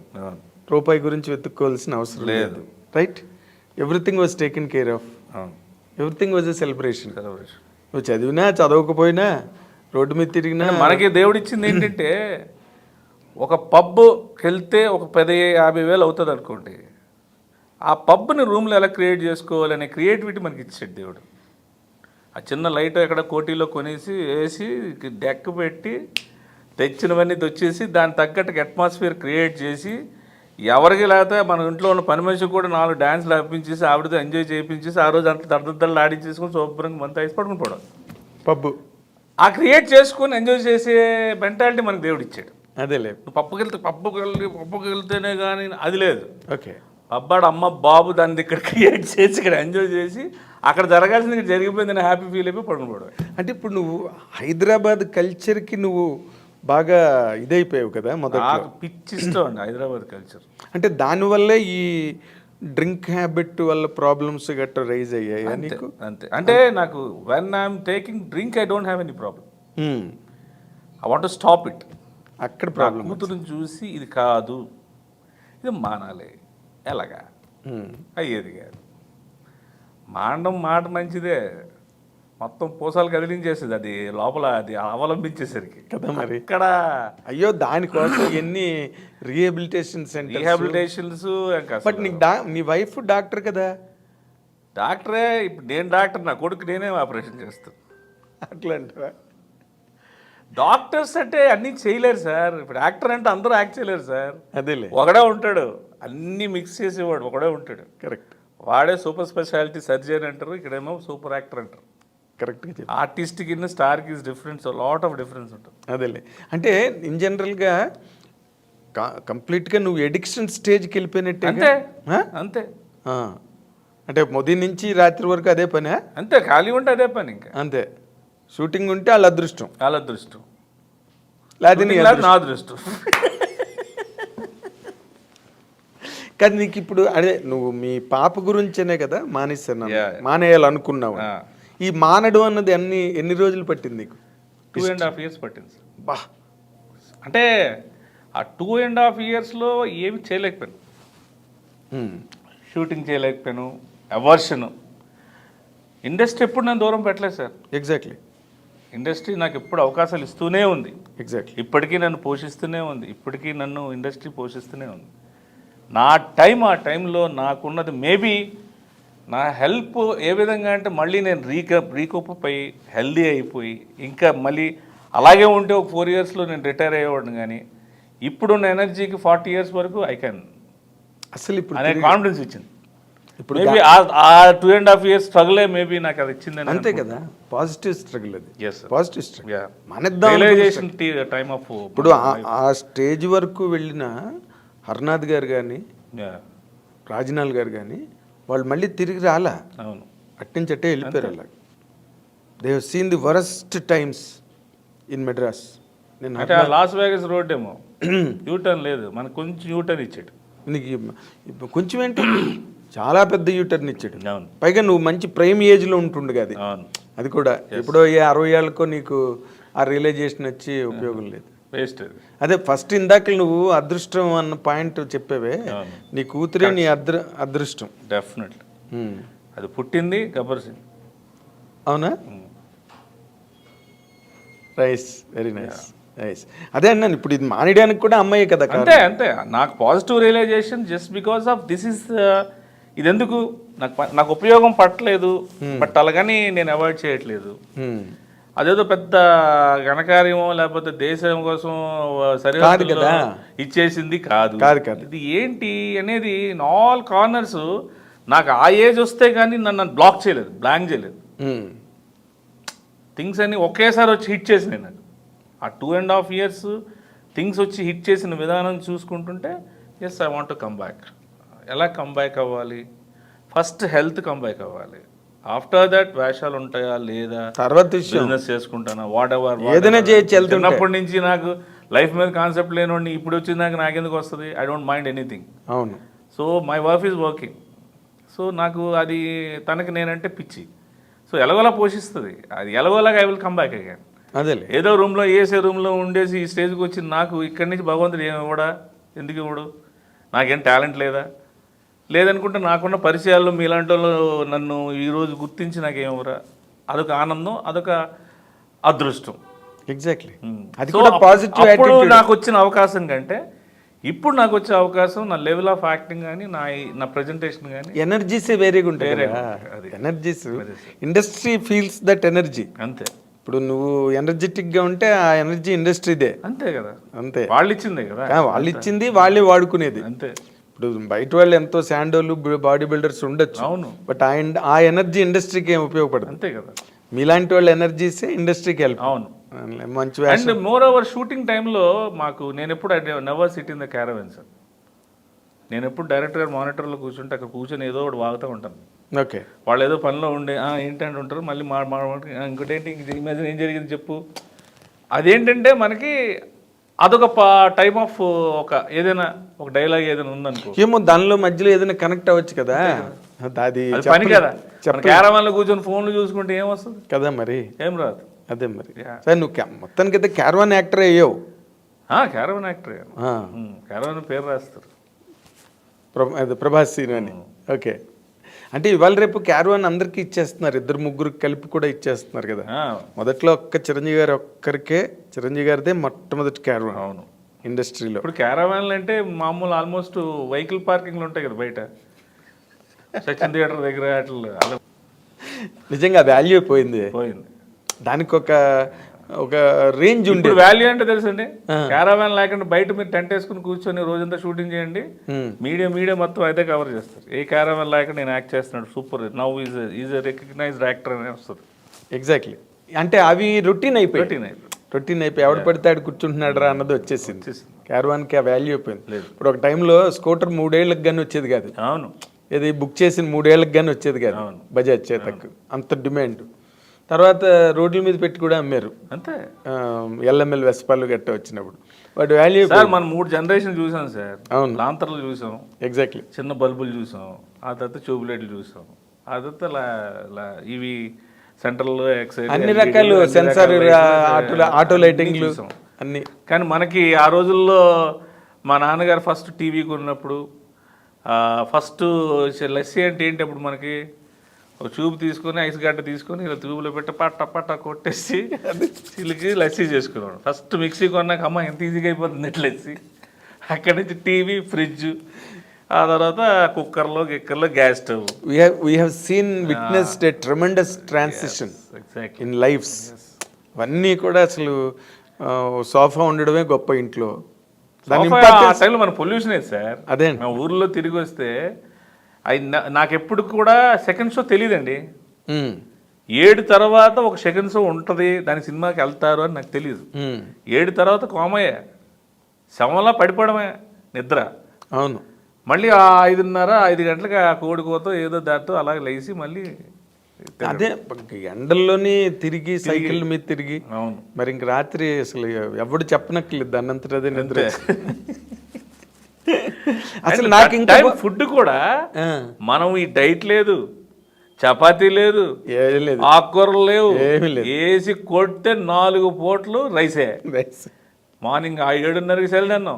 రూపాయి గురించి వెతుక్కోవాల్సిన అవసరం లేదు. Right? Everything was taken care of. Everything was a celebration. నువ్వు చదివినా చదవకపోయినా రోడ్డు మీద తిరిగినా మనకి దేవుడు ఇచ్చింది ఏంటంటే ఒక పబ్కి వెళ్తే ఒక 50,000 అవుతుంది అనుకోండి, ఆ పబ్ని రూమ్లో ఎలా క్రియేట్ చేసుకోవాలనే క్రియేటివిటీ మనకి ఇచ్చాడు దేవుడు. ఆ చిన్న లైట్ ఎక్కడ కోటీలో కొనేసి వేసి డెక్ పెట్టి తెచ్చినవన్నీ తెచ్చేసి దాని తగ్గట్టుగా అట్మాస్ఫియర్ క్రియేట్ చేసి ఎవరికి లేకపోతే మన ఇంట్లో ఉన్న పని మనిషికి కూడా 4 డ్యాన్స్లు అప్పించేసి ఆవిడతో ఎంజాయ్ చేయించేసి ఆ రోజు అంత దద్దలు ఆడించేసుకొని శుభ్రంగా మనతో ఐసి పడుకుని పోవడం. పబ్బు ఆ క్రియేట్ చేసుకొని ఎంజాయ్ చేసే మెంటాలిటీ మనకు దేవుడు ఇచ్చాడు. అదే లేదు, నువ్వు పప్పుకి వెళ్తేనే కానీ అది లేదు. ఓకే, పబ్బాడు అమ్మ బాబు దాన్ని ఇక్కడ క్రియేట్ చేసి ఇక్కడ ఎంజాయ్ చేసి అక్కడ జరగాల్సింది ఇక్కడ జరిగిపోయిందని హ్యాపీ ఫీల్ అయిపోయి పడుకుని పోవడం. అంటే ఇప్పుడు నువ్వు హైదరాబాద్ కల్చర్కి నువ్వు బాగా ఇదైపోయావు కదా మొదట. నాకు పిచ్చి ఇష్టం అండి హైదరాబాద్ కల్చర్. అంటే దానివల్లే ఈ డ్రింక్ హ్యాబిట్ వల్ల ప్రాబ్లమ్స్ గట్రా రైజ్ అయ్యాయి నీకు? అంతే. అంటే నాకు when I'm taking drink I don't have any problem. I want to stop it. అక్కడ ప్రాబ్లం కూతురుని చూసి ఇది కాదు, ఇది మానాలి, ఎలాగా అయ్యేది కాదు. మానడం మాట మంచిదే, మొత్తం పూసాలు కదిలించేసేది అది లోపల, అది అవలంబించేసరికి కదా మరి. ఇక్కడ అయ్యో దానికోసం ఎన్ని రీహాబిలిటేషన్స్ రీహాబిలిటేషన్స్. బట్ నీకు నీ వైఫ్ డాక్టర్ కదా? డాక్టరే. ఇప్పుడు నేను డాక్టర్, నా కొడుకు నేనే ఆపరేషన్ చేస్తాను. అట్లా అంటారా? డాక్టర్స్ అంటే అన్నీ చేయలేరు సార్. ఇప్పుడు యాక్టర్ అంటే అందరూ యాక్ట్ చేయలేరు సార్. అదేలే, ఒకడే ఉంటాడు అన్నీ మిక్స్ చేసేవాడు, ఒకడే ఉంటాడు. కరెక్ట్. వాడే సూపర్ స్పెషాలిటీ సర్జన్ అంటారు, ఇక్కడేమో సూపర్ యాక్టర్ అంటారు. కరెక్ట్గా చెప్పి ఆర్టిస్ట్కి స్టార్కి is difference, lot of difference ఉంటుంది. అదేలే, అంటే ఇన్ జనరల్గా కంప్లీట్గా నువ్వు ఎడిక్షన్ స్టేజ్కి వెళ్ళిపోయినట్టే. అంతే అంతే. అంటే ఉదయం నుంచి రాత్రి వరకు అదే పనే? అంతే, ఖాళీ ఉంటే అదే పని. ఇంకా అంతే. షూటింగ్ ఉంటే వాళ్ళ అదృష్టం, వాళ్ళ అదృష్టం, లేదా నా అదృష్టం. కానీ నీకు ఇప్పుడు అదే నువ్వు మీ పాప గురించేనే కదా మానేస్తాను, మానేయాలనుకున్నావు. ఈ మానడం అన్నది ఎన్ని రోజులు పట్టింది నీకు? 2.5 years పట్టింది. బా, అంటే ఆ 2.5 yearsలో ఏమి చేయలేకపోయాను. షూటింగ్ చేయలేకపోయాను, అవర్షన్. ఇండస్ట్రీ ఎప్పుడు నన్ను దూరం పెట్టలేదు సార్. ఎగ్జాక్ట్లీ. ఇండస్ట్రీ నాకు ఎప్పుడు అవకాశాలు ఇస్తూనే ఉంది. ఎగ్జాక్ట్లీ. ఇప్పటికీ నన్ను పోషిస్తూనే ఉంది, ఇప్పటికీ నన్ను ఇండస్ట్రీ పోషిస్తూనే ఉంది. నా టైం, ఆ టైంలో నాకున్నది మేబీ నా హెల్ప్ ఏ విధంగా అంటే మళ్ళీ నేను రీకూప్ అయ్యి హెల్దీ అయిపోయి ఇంకా మళ్ళీ అలాగే ఉంటే ఒక 4 yearsలో నేను రిటైర్ అయ్యేవాడిని. కానీ ఇప్పుడున్న ఎనర్జీకి 40 years వరకు ఐ క్యాన్ అసలు ఇప్పుడు అనే కాన్ఫిడెన్స్ ఇచ్చింది. ఇప్పుడు మేబీ ఆ 2.5 years స్ట్రగులే మేబీ నాకు అది ఇచ్చింది. అంతే కదా, పాజిటివ్ స్ట్రగుల్ అది. Positive struggle. Realisation time off. ఇప్పుడు ఆ స్టేజ్ వరకు వెళ్ళిన హర్నాథ్ గారు కానీ రాజనాల్ గారు కానీ వాళ్ళు మళ్ళీ తిరిగి రాలా. అవును, అట్నుంచి అట్టే వెళ్ళిపోయారు. అలా they have seen the worst times in Madras. నేను అంటే లాస్ వేగస్ రోడ్ ఏమో యూటర్న్ లేదు, మనకు కొంచెం యూటర్న్ ఇచ్చాడు. నీకు కొంచెం ఏంటి చాలా పెద్ద యూటర్న్ ఇచ్చాడు. అవును. పైగా నువ్వు మంచి ప్రైమ్ ఏజ్లో ఉంటుండగా అది. అవును, అది కూడా ఎప్పుడో 60 ఏళ్ళకో నీకు ఆ రియలైజేషన్ వచ్చి ఉపయోగం లేదు. వేస్ట్. అదే ఫస్ట్ ఇందాక నువ్వు అదృష్టం అన్న పాయింట్ చెప్పేవే, నీ కూతురే నీ అదృష్టం. డెఫినెట్లీ. అది పుట్టింది గబ్బర్ సింగ్. అవునా? Nice, very nice, nice. అదే అన్నాను, ఇప్పుడు ఇది మానేయడానికి కూడా అమ్మాయి కదా. అంతే అంతే. నాకు positive realisation just because of this is. ఇది ఎందుకు నాకు ఉపయోగం పట్టలేదు, బట్ అలాగని నేను అవాయిడ్ చేయట్లేదు. అదేదో పెద్ద ఘనకార్యమో లేకపోతే దేశం కోసం సరిహద్దులో ఇచ్చేసింది కాదు. ఇది ఏంటి అనేది ఇన్ ఆల్ కార్నర్స్ నాకు ఆ ఏజ్ వస్తే కానీ నన్ను బ్లాక్ చేయలేదు, బ్లాంక్ చేయలేదు. థింగ్స్ అన్ని ఒకేసారి వచ్చి హిట్ చేసినాయి నాకు. ఆ 2.5 years థింగ్స్ వచ్చి హిట్ చేసిన విధానం చూసుకుంటుంటే yes I want to come back. ఎలా కమ్ బ్యాక్ అవ్వాలి? ఫస్ట్ హెల్త్ కమ్ బ్యాక్ అవ్వాలి. ఆఫ్టర్ దట్ వేషాలు ఉంటాయా లేదా, తర్వాత బిజినెస్ చేసుకుంటానా, వాట్ ఎవర్ ఏదైనా చేయొచ్చు. చిన్నప్పటి నుంచి నాకు లైఫ్ మీద కాన్సెప్ట్ లేనివాడిని ఇప్పుడు వచ్చిందాక నాకెందుకు వస్తుంది? I don't mind anything. అవును. So my wife is working. So నాకు అది తనకి నేనంటే పిచ్చి. సో ఎలాగోలా పోషిస్తుంది అది, ఎలాగోలాగా I will come back again. అదే ఏదో రూమ్లో ఏసే రూమ్లో ఉండేసి ఈ స్టేజ్కి వచ్చి నాకు ఇక్కడి నుంచి భగవంతుడు ఏమి ఇవ్వడా? ఎందుకు ఇవ్వడు? నాకేం టాలెంట్ లేదా? లేదనుకుంటే నాకున్న పరిచయాల్లో మీలాంటి వాళ్ళు నన్ను ఈరోజు గుర్తించి నాకేమరా, అదొక ఆనందం, అదొక అదృష్టం. ఎగ్జాక్ట్లీ. అది సో కూడా పాజిటివ్ అప్పుడు యాటిట్యూడ్. నాకు వచ్చిన అవకాశం కంటే ఇప్పుడు నాకు వచ్చే అవకాశం, నా లెవెల్ ఆఫ్ యాక్టింగ్ కానీ, నా ప్రెజెంటేషన్ కానీ ఎనర్జీసే వేరేగా ఉంటాయి వేరేగా కదా. ఉంటాయి. అది. Energies industry feels that energy. అంతే. ఇప్పుడు నువ్వు ఎనర్జెటిక్ గా ఉంటే ఆ ఎనర్జీ ఇండస్ట్రీదే. అంతే కదా, అంతే. వాళ్ళు ఇచ్చిందే కదా, వాళ్ళు ఇచ్చింది వాళ్ళే వాడుకునేది. అంతే. ఇప్పుడు బయట వాళ్ళు ఎంతో శాండోలు బాడీ బిల్డర్స్ ఉండొచ్చు, అవును, బట్ ఆ ఎనర్జీ ఇండస్ట్రీకి ఏం ఉపయోగపడదు. అంతే కదా. మీలాంటి వాళ్ళ ఎనర్జీసే ఇండస్ట్రీకి హెల్ప్. అవును. మంచి అండ్ మోర్ ఓవర్ షూటింగ్ టైంలో మాకు నేను ఎప్పుడు never SIT in the caravan sir. నేను ఎప్పుడు డైరెక్టర్ గారు మానిటర్లో కూర్చుంటే అక్కడ కూర్చొని ఏదో ఒకటి వాగుతూ ఉంటాను. ఓకే. వాళ్ళు ఏదో పనిలో ఉండే ఏంటంటే ఉంటారు, మళ్ళీ ఇంకోటి ఏంటి ఈ మధ్యన ఏం జరిగింది చెప్పు. అదేంటంటే మనకి అదొక టైప్ ఆఫ్ ఏదైనా ఒక డైలాగ్ ఏదైనా ఉందనుకో, ఏమో దానిలో మధ్యలో ఏదైనా కనెక్ట్ అవ్వచ్చు కదా. అది అది పని కదా. క్యారవాన్లో కూర్చొని ఫోన్లు చూసుకుంటే ఏమొస్తుంది కదా, మరి ఏం రాదు. అదే మరి. సరే, నువ్వు మొత్తానికి అయితే క్యారవాన్ యాక్టర్ అయ్యావు. క్యారవాన్ యాక్టర్, క్యారవాన్ పేరు రాస్తారు ప్రభాస్ సీన్ అని. ఓకే. అంటే ఇవాళ రేపు క్యారవాన్ అందరికీ ఇచ్చేస్తున్నారు, 2-3 కలిపి కూడా ఇచ్చేస్తున్నారు కదా. మొదట్లో చిరంజీవి గారు ఒక్కరికే, చిరంజీవి గారిదే మొట్టమొదటి క్యారవాన్. అవును, ఇండస్ట్రీలో. ఇప్పుడు క్యారవాన్లు అంటే మామూలు ఆల్మోస్ట్ వెహికల్ పార్కింగ్లు ఉంటాయి కదా బయట, సచిన్ థియేటర్ దగ్గర అట్లా. నిజంగా వాల్యూ పోయింది. దానికి ఒక రేంజ్ ఉంది. వాల్యూ అంటే తెలుసండి, క్యారవాన్ లేకుండా బయట మీరు టెంట్ వేసుకుని కూర్చొని రోజంతా షూటింగ్ చేయండి, మీడియా మొత్తం అయితే కవర్ చేస్తారు. ఏ క్యారవాన్ లేకుండా నేను యాక్ట్ చేస్తున్నాడు, super, now is recognised actor అని వస్తుంది. ఎగ్జాక్ట్లీ. అంటే అవి రొటీన్ అయిపోయి ఎవడు పడితే ఆడు కూర్చుంటున్నాడు రా అన్నది వచ్చేసింది. క్యారవాన్కి ఆ వాల్యూ అయిపోయింది. ఇప్పుడు ఒక టైంలో స్కూటర్ 3 ఏళ్ళకి కానీ వచ్చేది కాదు. అవును. ఇది బుక్ చేసిన 3 ఏళ్ళకి కానీ వచ్చేది కాదు బజాజ్ చేతకు, అంత డిమాండ్. తర్వాత రోడ్ల మీద పెట్టి కూడా అమ్మారు. అంతే. ఎల్ఎంఎల్ వెస్పాలు గట్ట వచ్చినప్పుడు వాటి వాల్యూ. సార్ మనం 3 జనరేషన్ చూసాం సార్. అవును, లాంతర్లు చూసాం, ఎగ్జాక్ట్లీ, చిన్న బల్బులు చూసాం, ఆ తర్వాత ట్యూబ్లైట్లు చూసాం, ఆ తర్వాత ఇవి సెంట్రల్ ఎక్సైజ్ అన్ని రకాలు సెన్సార్ ఆటో లైటింగ్లు అన్ని. కానీ మనకి ఆ రోజుల్లో మా నాన్నగారు ఫస్ట్ టీవీ కొన్నప్పుడు ఫస్ట్ లస్సీ అంటే ఏంటి, అప్పుడు మనకి ఒక ట్యూబ్ తీసుకొని ఐస్ గడ్డ తీసుకొని ఇలా ట్యూబ్లో పెట్టి పట్ట కొట్టేసి చిలికి లస్సీ చేసుకున్నాడు. ఫస్ట్ మిక్సీ కొన్నాక అమ్మ ఎంత ఈజీగా అయిపోతుంది ఇట్లా లస్సీ. అక్కడి నుంచి టీవీ, ఫ్రిడ్జ్, ఆ తర్వాత కుక్కర్లో gas stove. we have seen witnessed a tremendous transition in lives. అవన్నీ కూడా అసలు సోఫా ఉండడమే గొప్ప ఇంట్లో. మన పొల్యూషన్ సార్. అదే మా ఊర్లో తిరిగి వస్తే నాకు ఎప్పుడు కూడా సెకండ్ షో తెలియదండి. 7 తర్వాత ఒక సెకండ్ షో ఉంటుంది, దాని సినిమాకి వెళ్తారు అని నాకు తెలియదు. 7 తర్వాత కోమయ్య శవంలా పడిపోవడమే నిద్ర. అవును. మళ్ళీ 5:30 గంటలకు ఆ కోడికోతో ఏదో దాంతో అలాగే లేచి మళ్ళీ అదే ఎండల్లోనే తిరిగి సైకిల్ మీద తిరిగి. అవును. మరి ఇంక రాత్రి అసలు ఎవడు చెప్పనక్కర్లేదు, దాన్నంతట అదే నిద్ర. అసలు నాకు ఇంకా ఫుడ్ కూడా మనం ఈ డైట్ లేదు, చపాతీ లేదు, ఆకుకూరలు లేవు, వేసి కొడితే 4 పూటలు రైసే. మార్నింగ్ 7:30కి సెలవు,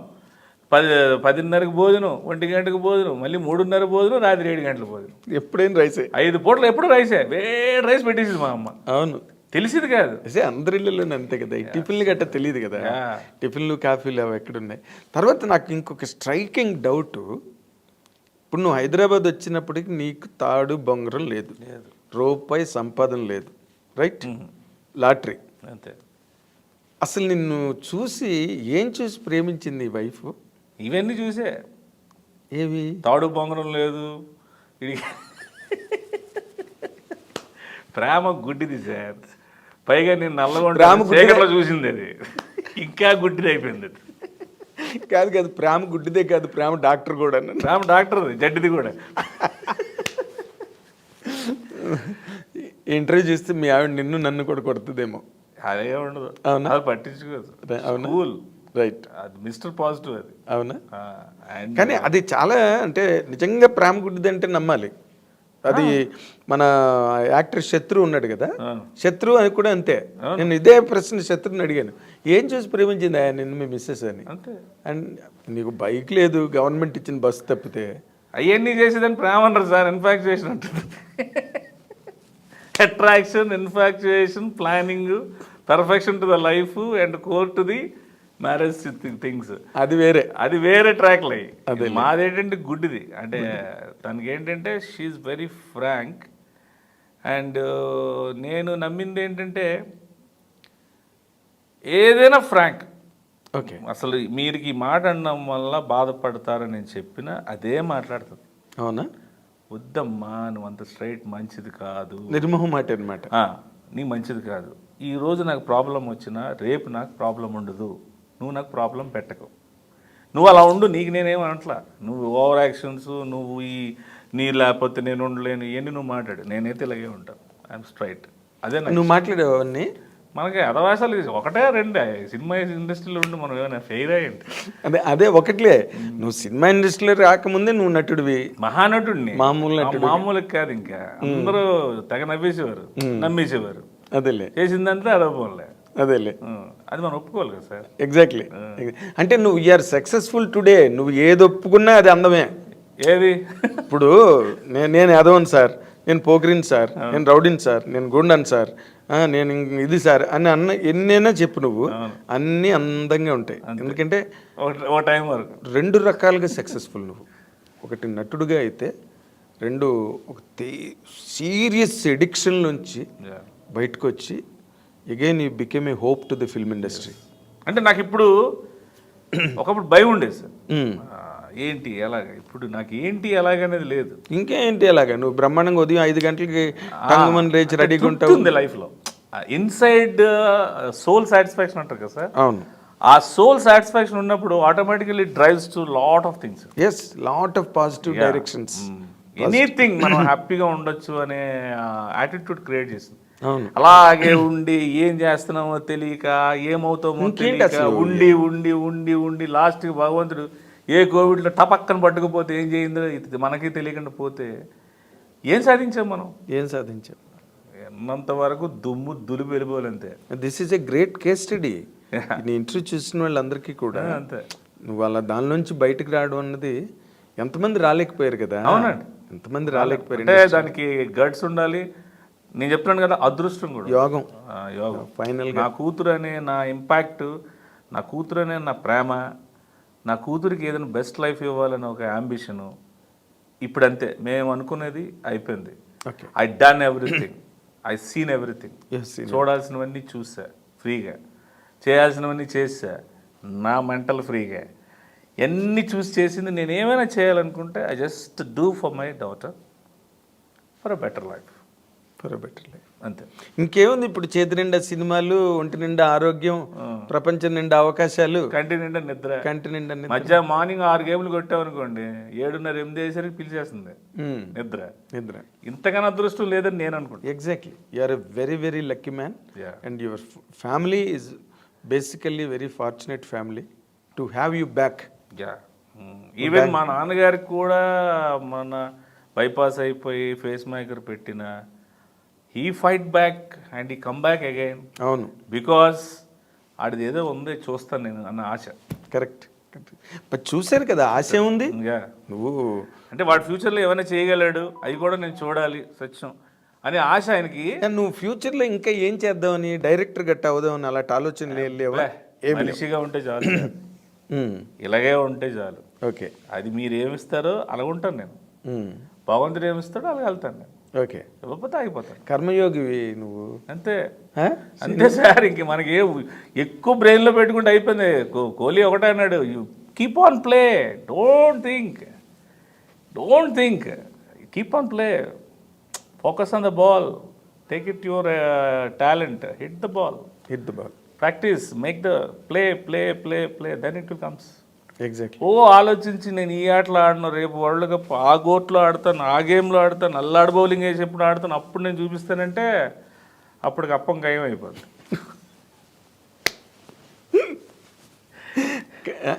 10:30కి భోజనం, 1 గంటకు భోజనం, మళ్ళీ 3:30 భోజనం, రాత్రి 7 గంటల భోజనం. ఎప్పుడైనా రైసే, 5 పూటలు ఎప్పుడు రైసే. వేడి రైస్ పెట్టేసింది మా అమ్మ. అవును, తెలిసింది కాదు. అందరి ఇళ్ళలోనే అంతే కదా. ఈ టిఫిన్లు గట్ట తెలియదు కదా, టిఫిన్లు కాఫీలు అవి ఎక్కడున్నాయి. తర్వాత నాకు ఇంకొక స్ట్రైకింగ్ డౌట్, ఇప్పుడు నువ్వు హైదరాబాద్ వచ్చినప్పటికి నీకు తాడు బొంగరం లేదు, రూపాయి సంపాదన లేదు, రైట్? లాటరీ అంతే. అసలు నిన్ను చూసి ఏం చూసి ప్రేమించింది ఈ వైఫ్? ఇవన్నీ చూసే. ఏవి? తాడు బొంగరం లేదు, ప్రేమ గుడ్డిది సార్. పైగా నేను నల్లగొండ చూసింది, అది ఇంకా గుడ్డిది అయిపోయింది. కాదు ప్రేమ గుడ్డిదే కాదు, ప్రేమ డాక్టర్ కూడా. ప్రేమ డాక్టర్ జడ్డిది కూడా. ఇంటర్వ్యూ చేస్తే మీ ఆవిడ నన్ను కూడా కొడుతుందేమో. అదే ఉండదు, అవునా, పట్టించుకోదు. కూల్, రైట్, అది మిస్టర్ పాజిటివ్ అది. అవునా? కానీ అది చాలా, అంటే నిజంగా ప్రేమ గుడ్డిది అంటే నమ్మాలి. అది మన యాక్టర్ శత్రు ఉన్నాడు కదా, శత్రు అని కూడా అంతే. నేను ఇదే ప్రశ్న శత్రుని అడిగాను, ఏం చూసి ప్రేమించింది నిన్ను మీ మిస్సెస్ అని. అండ్ నీకు బైక్ లేదు, గవర్నమెంట్ ఇచ్చిన బస్సు తప్పితే అవన్నీ చేసేదాన్ని ప్రేమ అనరు సార్, ఇన్ఫాక్చుయేషన్ ఉంటుంది. Attraction, infatuation, planning, perfection to the life and core to the marriage things. అది వేరే ట్రాక్లు అయ్యి. మాదేంటంటే గుడ్డిది. అంటే తనకి ఏంటంటే షీఈ్ వెరీ ఫ్రాంక్. అండ్ నేను నమ్మింది ఏంటంటే ఏదైనా ఫ్రాంక్. ఓకే, అసలు మీరు ఈ మాట అనడం వల్ల బాధపడతారని నేను చెప్పిన అదే మాట్లాడుతుంది. అవునా? వద్దమ్మా, నువ్వు అంత స్ట్రైట్ మంచిది కాదు, నిర్మోహం మాట అనమాట. నీకు మంచిది కాదు. ఈ రోజు నాకు ప్రాబ్లం వచ్చినా రేపు నాకు ప్రాబ్లం ఉండదు, నువ్వు నాకు ప్రాబ్లం పెట్టకు, నువ్వు అలా ఉండు, నీకు నేనేం అనట్లా. నువ్వు ఓవర్ యాక్షన్స్, నువ్వు నీ లేకపోతే నేను ఉండలేను, ఇవన్నీ నువ్వు మాట్లాడు, నేనైతే ఇలాగే ఉంటాను. I'm straight. అదే నువ్వు మాట్లాడేవు అవన్నీ. మనకి అదవాసాలు ఒకటే రెండే. సినిమా ఇండస్ట్రీలో ఉండి మనం ఏమైనా ఫెయిల్ అయ్యండి. అదే ఒకట్లే. నువ్వు సినిమా ఇండస్ట్రీలో రాకముందే నువ్వు నటుడివి, మహానటుడిని. మామూలు కాదు, ఇంకా అందరూ తెగ నవ్వేసేవారు, నమ్మేసేవారు. అదేలే, చేసిందంతా అడగపోలే. అదేలే, అది మనం ఒప్పుకోవాలి కదా సార్. ఎగ్జాక్ట్లీ. అంటే నువ్వు యూఆర్ సక్సెస్ఫుల్ టుడే. నువ్వు ఏది ఒప్పుకున్నా అది అందమే. ఏది ఇప్పుడు నేను ఎదవను సార్, నేను పోకిరిని సార్, నేను రౌడీని సార్, నేను గుండను సార్, నేను ఇది సార్ అని ఎన్నైనా చెప్పు, నువ్వు అన్నీ అందంగా ఉంటాయి. ఎందుకంటే ఓ టైం వరకు రెండు రకాలుగా సక్సెస్ఫుల్ నువ్వు. ఒకటి నటుడుగా అయితే, రెండు ఒక సీరియస్ ఎడిక్షన్ నుంచి బయటకు వచ్చి again you became a hope to the film industry. అంటే నాకు ఇప్పుడు ఒకప్పుడు భయం ఉండేది సార్, ఏంటి ఎలాగ. ఇప్పుడు నాకు ఏంటి ఎలాగనేది లేదు. ఇంకేంటి ఎలాగా? నువ్వు బ్రహ్మాండంగా ఉదయం 5 గంటలకి టంగుమని లేచి రెడీగా ఉంటావు. లైఫ్లో ఇన్సైడ్ సోల్ సాటిస్ఫాక్షన్ అంటారు కదా సార్. అవును, ఆ సోల్ సాటిస్ఫాక్షన్ ఉన్నప్పుడు automatically drives to lot of things. Yes, lot of positive directions. Anything మనం హ్యాపీగా ఉండొచ్చు అనే యాటిట్యూడ్ క్రియేట్ చేసింది. అవును, అలాగే ఉండి ఏం చేస్తున్నామో తెలియక, ఏమవుతామో తెలియక, ఉండి ఉండి ఉండి ఉండి లాస్ట్కి భగవంతుడు ఏ కోవిడ్లో టపక్కన పట్టుకుపోతే ఏం చేయిందో ఇది మనకి తెలియకుండా పోతే ఏం సాధించాం మనం? ఏం సాధించాం? ఎన్నంత వరకు దుమ్ము దులిపి వెళ్ళిపోవాలంతే. This is a great case study. నీ ఇంటర్వ్యూ చూసిన వాళ్ళందరికీ కూడా అంతే. నువ్వు అలా దానిలోంచి బయటకు రావడం అన్నది ఎంతమంది రాలేకపోయారు కదా. అవునండి, ఎంతమంది రాలేకపోయారు. అంటే దానికి గట్స్ ఉండాలి. నేను చెప్తున్నాను కదా, అదృష్టం కూడా, యోగం. ఫైనల్ నా కూతురు అనే నా ఇంపాక్ట్, నా కూతురు అనే నా ప్రేమ, నా కూతురికి ఏదైనా బెస్ట్ లైఫ్ ఇవ్వాలని ఒక అంబిషను. ఇప్పుడు అంతే, మేము అనుకునేది అయిపోయింది. I done everything, I seen everything. చూడాల్సినవన్నీ చూసా ఫ్రీగా, చేయాల్సినవన్నీ చేసా నా మెంటల్ ఫ్రీగా. ఎన్ని చూసి చేసింది. నేను ఏమైనా చేయాలనుకుంటే I just do for my daughter for a better life. అంతే, ఇంకేముంది. ఇప్పుడు చేతి నిండా సినిమాలు, ఒంటి నిండా ఆరోగ్యం, ప్రపంచం నిండా అవకాశాలు, కంటి నిండా నిద్ర. మధ్య మార్నింగ్ 6 గేమ్లు కొట్టామనుకోండి, 7:30 8 అయ్యేసరికి పిలిచేస్తుంది నిద్ర. ఇంతకన్నా అదృష్టం లేదని నేను అనుకుంటాను. Exactly, you are a very very lucky man. And your family is basically very fortunate family to have you back. Even మా నాన్నగారికి కూడా మన బైపాస్ అయిపోయి ఫేస్ మేకర్ పెట్టిన, he fight back and he come back again. అవును, because ఆడిది ఏదో ఉంది చూస్తాను నేను అన్న ఆశ. కరెక్ట్. చూశారు కదా, ఆశ ఉంది. నువ్వు అంటే వాడు ఫ్యూచర్లో ఏమైనా చేయగలడు, అవి కూడా నేను చూడాలి సత్యం అనే ఆశ ఆయనకి. నువ్వు ఫ్యూచర్లో ఇంకా ఏం చేద్దామని, డైరెక్టర్ గట్ట అవుదామని అలాంటి ఆలోచన లేవా? మనిషిగా ఉంటే చాలు, ఇలాగే ఉంటే చాలు. ఓకే, అది మీరు ఏమిస్తారో అలా ఉంటాను నేను, భగవంతుడు ఏమిస్తాడో అలా వెళ్తాను నేను. ఓకే, ఇవ్వకపోతే ఆగిపోతాను. కర్మయోగివి నువ్వు. అంతే అంతే సార్. ఇంక మనకి ఎక్కువ బ్రెయిన్లో పెట్టుకుంటే అయిపోయింది. కోహ్లీ ఒకటే అన్నాడు, you keep on play, don't think, keep on play, focus on the ball, take it your talent, hit the ball, practice, make the play, then it will comes. Exactly. ఆలోచించి నేను ఈ ఆటలో ఆడను, రేపు వరల్డ్ కప్ ఆ గోట్లో ఆడతాను, ఆ గేమ్లో ఆడతాను, అల్లాడు బౌలింగ్ వేసేప్పుడు ఆడతాను, అప్పుడు నేను చూపిస్తానంటే అప్పటికి అప్పం ఖాయం అయిపోతుంది.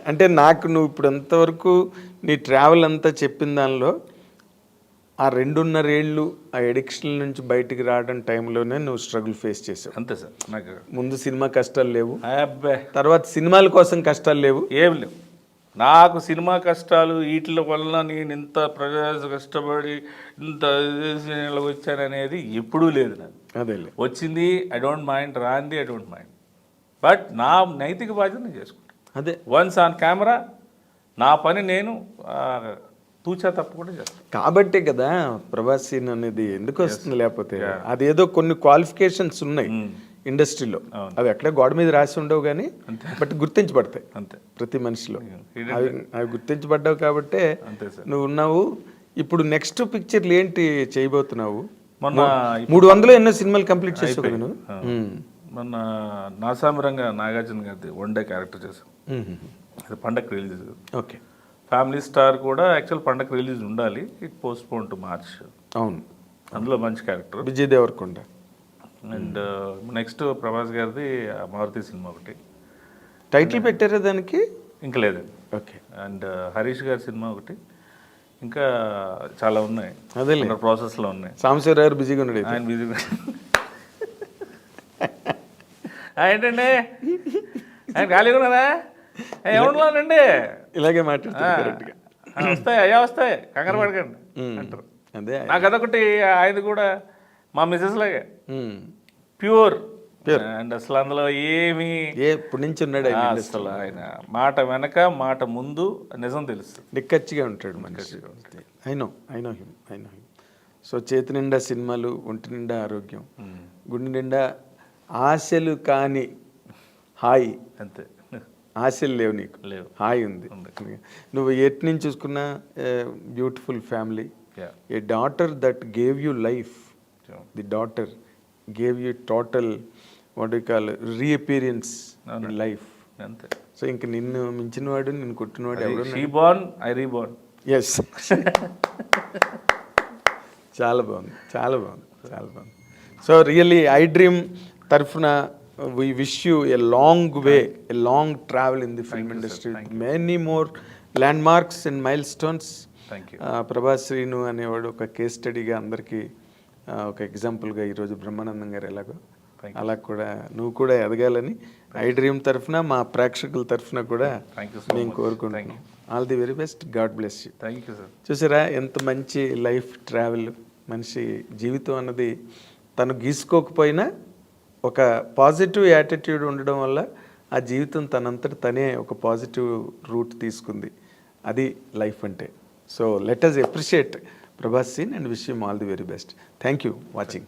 అంటే నాకు నువ్వు ఇప్పుడు అంతవరకు నీ ట్రావెల్ అంతా చెప్పిన దానిలో ఆ 2.5 ఏళ్ళు ఆ ఎడిక్షన్ నుంచి బయటికి రావడం టైంలోనే నువ్వు స్ట్రగుల్ ఫేస్ చేసావు. అంతే సార్. నాకు ముందు సినిమా కష్టాలు లేవు, అబ్బే, తర్వాత సినిమాల కోసం కష్టాలు లేవు, ఏం లేవు. నాకు సినిమా కష్టాలు వీటి వల్ల నేను ఇంత కష్టపడి ఇంత చేసి వచ్చాననేది ఎప్పుడూ లేదు నాకు. అదేలే. వచ్చింది ఐ డోంట్ మైండ్, రాంది ఐ డోంట్ మైండ్, బట్ నా నైతిక బాధ్యత నేను చేసుకుంటాను. అదే వన్స్ ఆన్ కెమెరా నా పని నేను తూచా తప్పకుండా చేస్తాను. కాబట్టే కదా ప్రభాస్ సీన్ అనేది ఎందుకు వస్తుంది, లేకపోతే అదేదో కొన్ని క్వాలిఫికేషన్స్ ఉన్నాయి ఇండస్ట్రీలో, అవి అక్కడే గోడ మీద రాసి ఉండవు కానీ బట్ గుర్తించబడతాయి అంతే ప్రతి మనిషిలో. అవి గుర్తించబడ్డావు కాబట్టే అంతే సార్. నువ్వు ఉన్నావు. ఇప్పుడు నెక్స్ట్ పిక్చర్లు ఏంటి చేయబోతున్నావు? మొన్న 300 ఎన్నో సినిమాలు కంప్లీట్ చేసావు కదా నువ్వు. మొన్న నాసామిరంగా నాగార్జున గారి వన్ డే క్యారెక్టర్ చేసాం, అది పండగ రిలీజ్. ఓకే. ఫ్యామిలీ స్టార్ కూడా యాక్చువల్ పండగ రిలీజ్ ఉండాలి, it postpone to March. అవును, అందులో మంచి character Vijay Deverakonda. And next Prabhas గారిది మారుతి సినిమా ఒకటి టైటిల్ పెట్టారా దానికి? ఇంకా లేదండి. ఓకే. అండ్ హరీష్ గారి సినిమా ఒకటి, ఇంకా చాలా ఉన్నాయి, అదే ప్రాసెస్లో ఉన్నాయి. సాంబశివరావు గారు బిజీగా ఉన్నాడు. ఆయన బిజీగా ఏంటండి ఆయన ఖాళీగా ఉన్నారా? ఏమన్నానండి ఇలాగే మాట్లాడుతున్నారు. వస్తాయి అయ్యా వస్తాయి, కంగారు పడకండి అంటారు. అదే నాకు అదొకటి. ఆయన కూడా మా మిసెస్ లాగే ప్యూర్ అండ్ అసలు అందులో ఏమి ఎప్పటి నుంచి ఉన్నాడు అసలు ఆయన మాట వెనక మాట ముందు నిజం తెలుస్తుంది. నిక్కచ్చిగా ఉంటాడు మనిషి. I know him. సో చేతి నిండా సినిమాలు, ఒంటి నిండా ఆరోగ్యం, గుండె నిండా ఆశలు కాని హాయి. అంతే, ఆశలు లేవు నీకు, లేవు, హాయి ఉంది. నువ్వు ఎటు నుంచి చూసుకున్నా beautiful family, a daughter that gave you life, the daughter gave you total what you call reappearance in life. అంతే. సో ఇంక నిన్ను మించినవాడు, నిన్ను కొట్టినవాడు ఎవరు? She born, I reborn. Yes. చాలా బాగుంది, చాలా బాగుంది, చాలా బాగుంది. సో రియల్లీ ఐ డ్రీమ్ తరఫున we wish you a long way, a long travel in the film industry, many more landmarks and milestones. Thank you. Prabhas Srinu అనేవాడు ఒక కేస్ స్టడీగా అందరికీ ఒక ఎగ్జాంపుల్గా ఈరోజు బ్రహ్మానందం గారు ఎలాగో అలా కూడా నువ్వు కూడా ఎదగాలని ఐ డ్రీమ్ తరఫున, మా ప్రేక్షకుల తరఫున కూడా నేను కోరుకుంటున్నాను. All the very best, God bless you. Thank you sir. చూసారా ఎంత మంచి లైఫ్ ట్రావెల్. మనిషి జీవితం అన్నది తను గీసుకోకపోయినా ఒక పాజిటివ్ యాటిట్యూడ్ ఉండడం వల్ల ఆ జీవితం తనంతట తనే ఒక పాజిటివ్ రూట్ తీసుకుంది. అది లైఫ్ అంటే. So let us appreciate Prabhas scene and wish him all the very best. Thank you watching.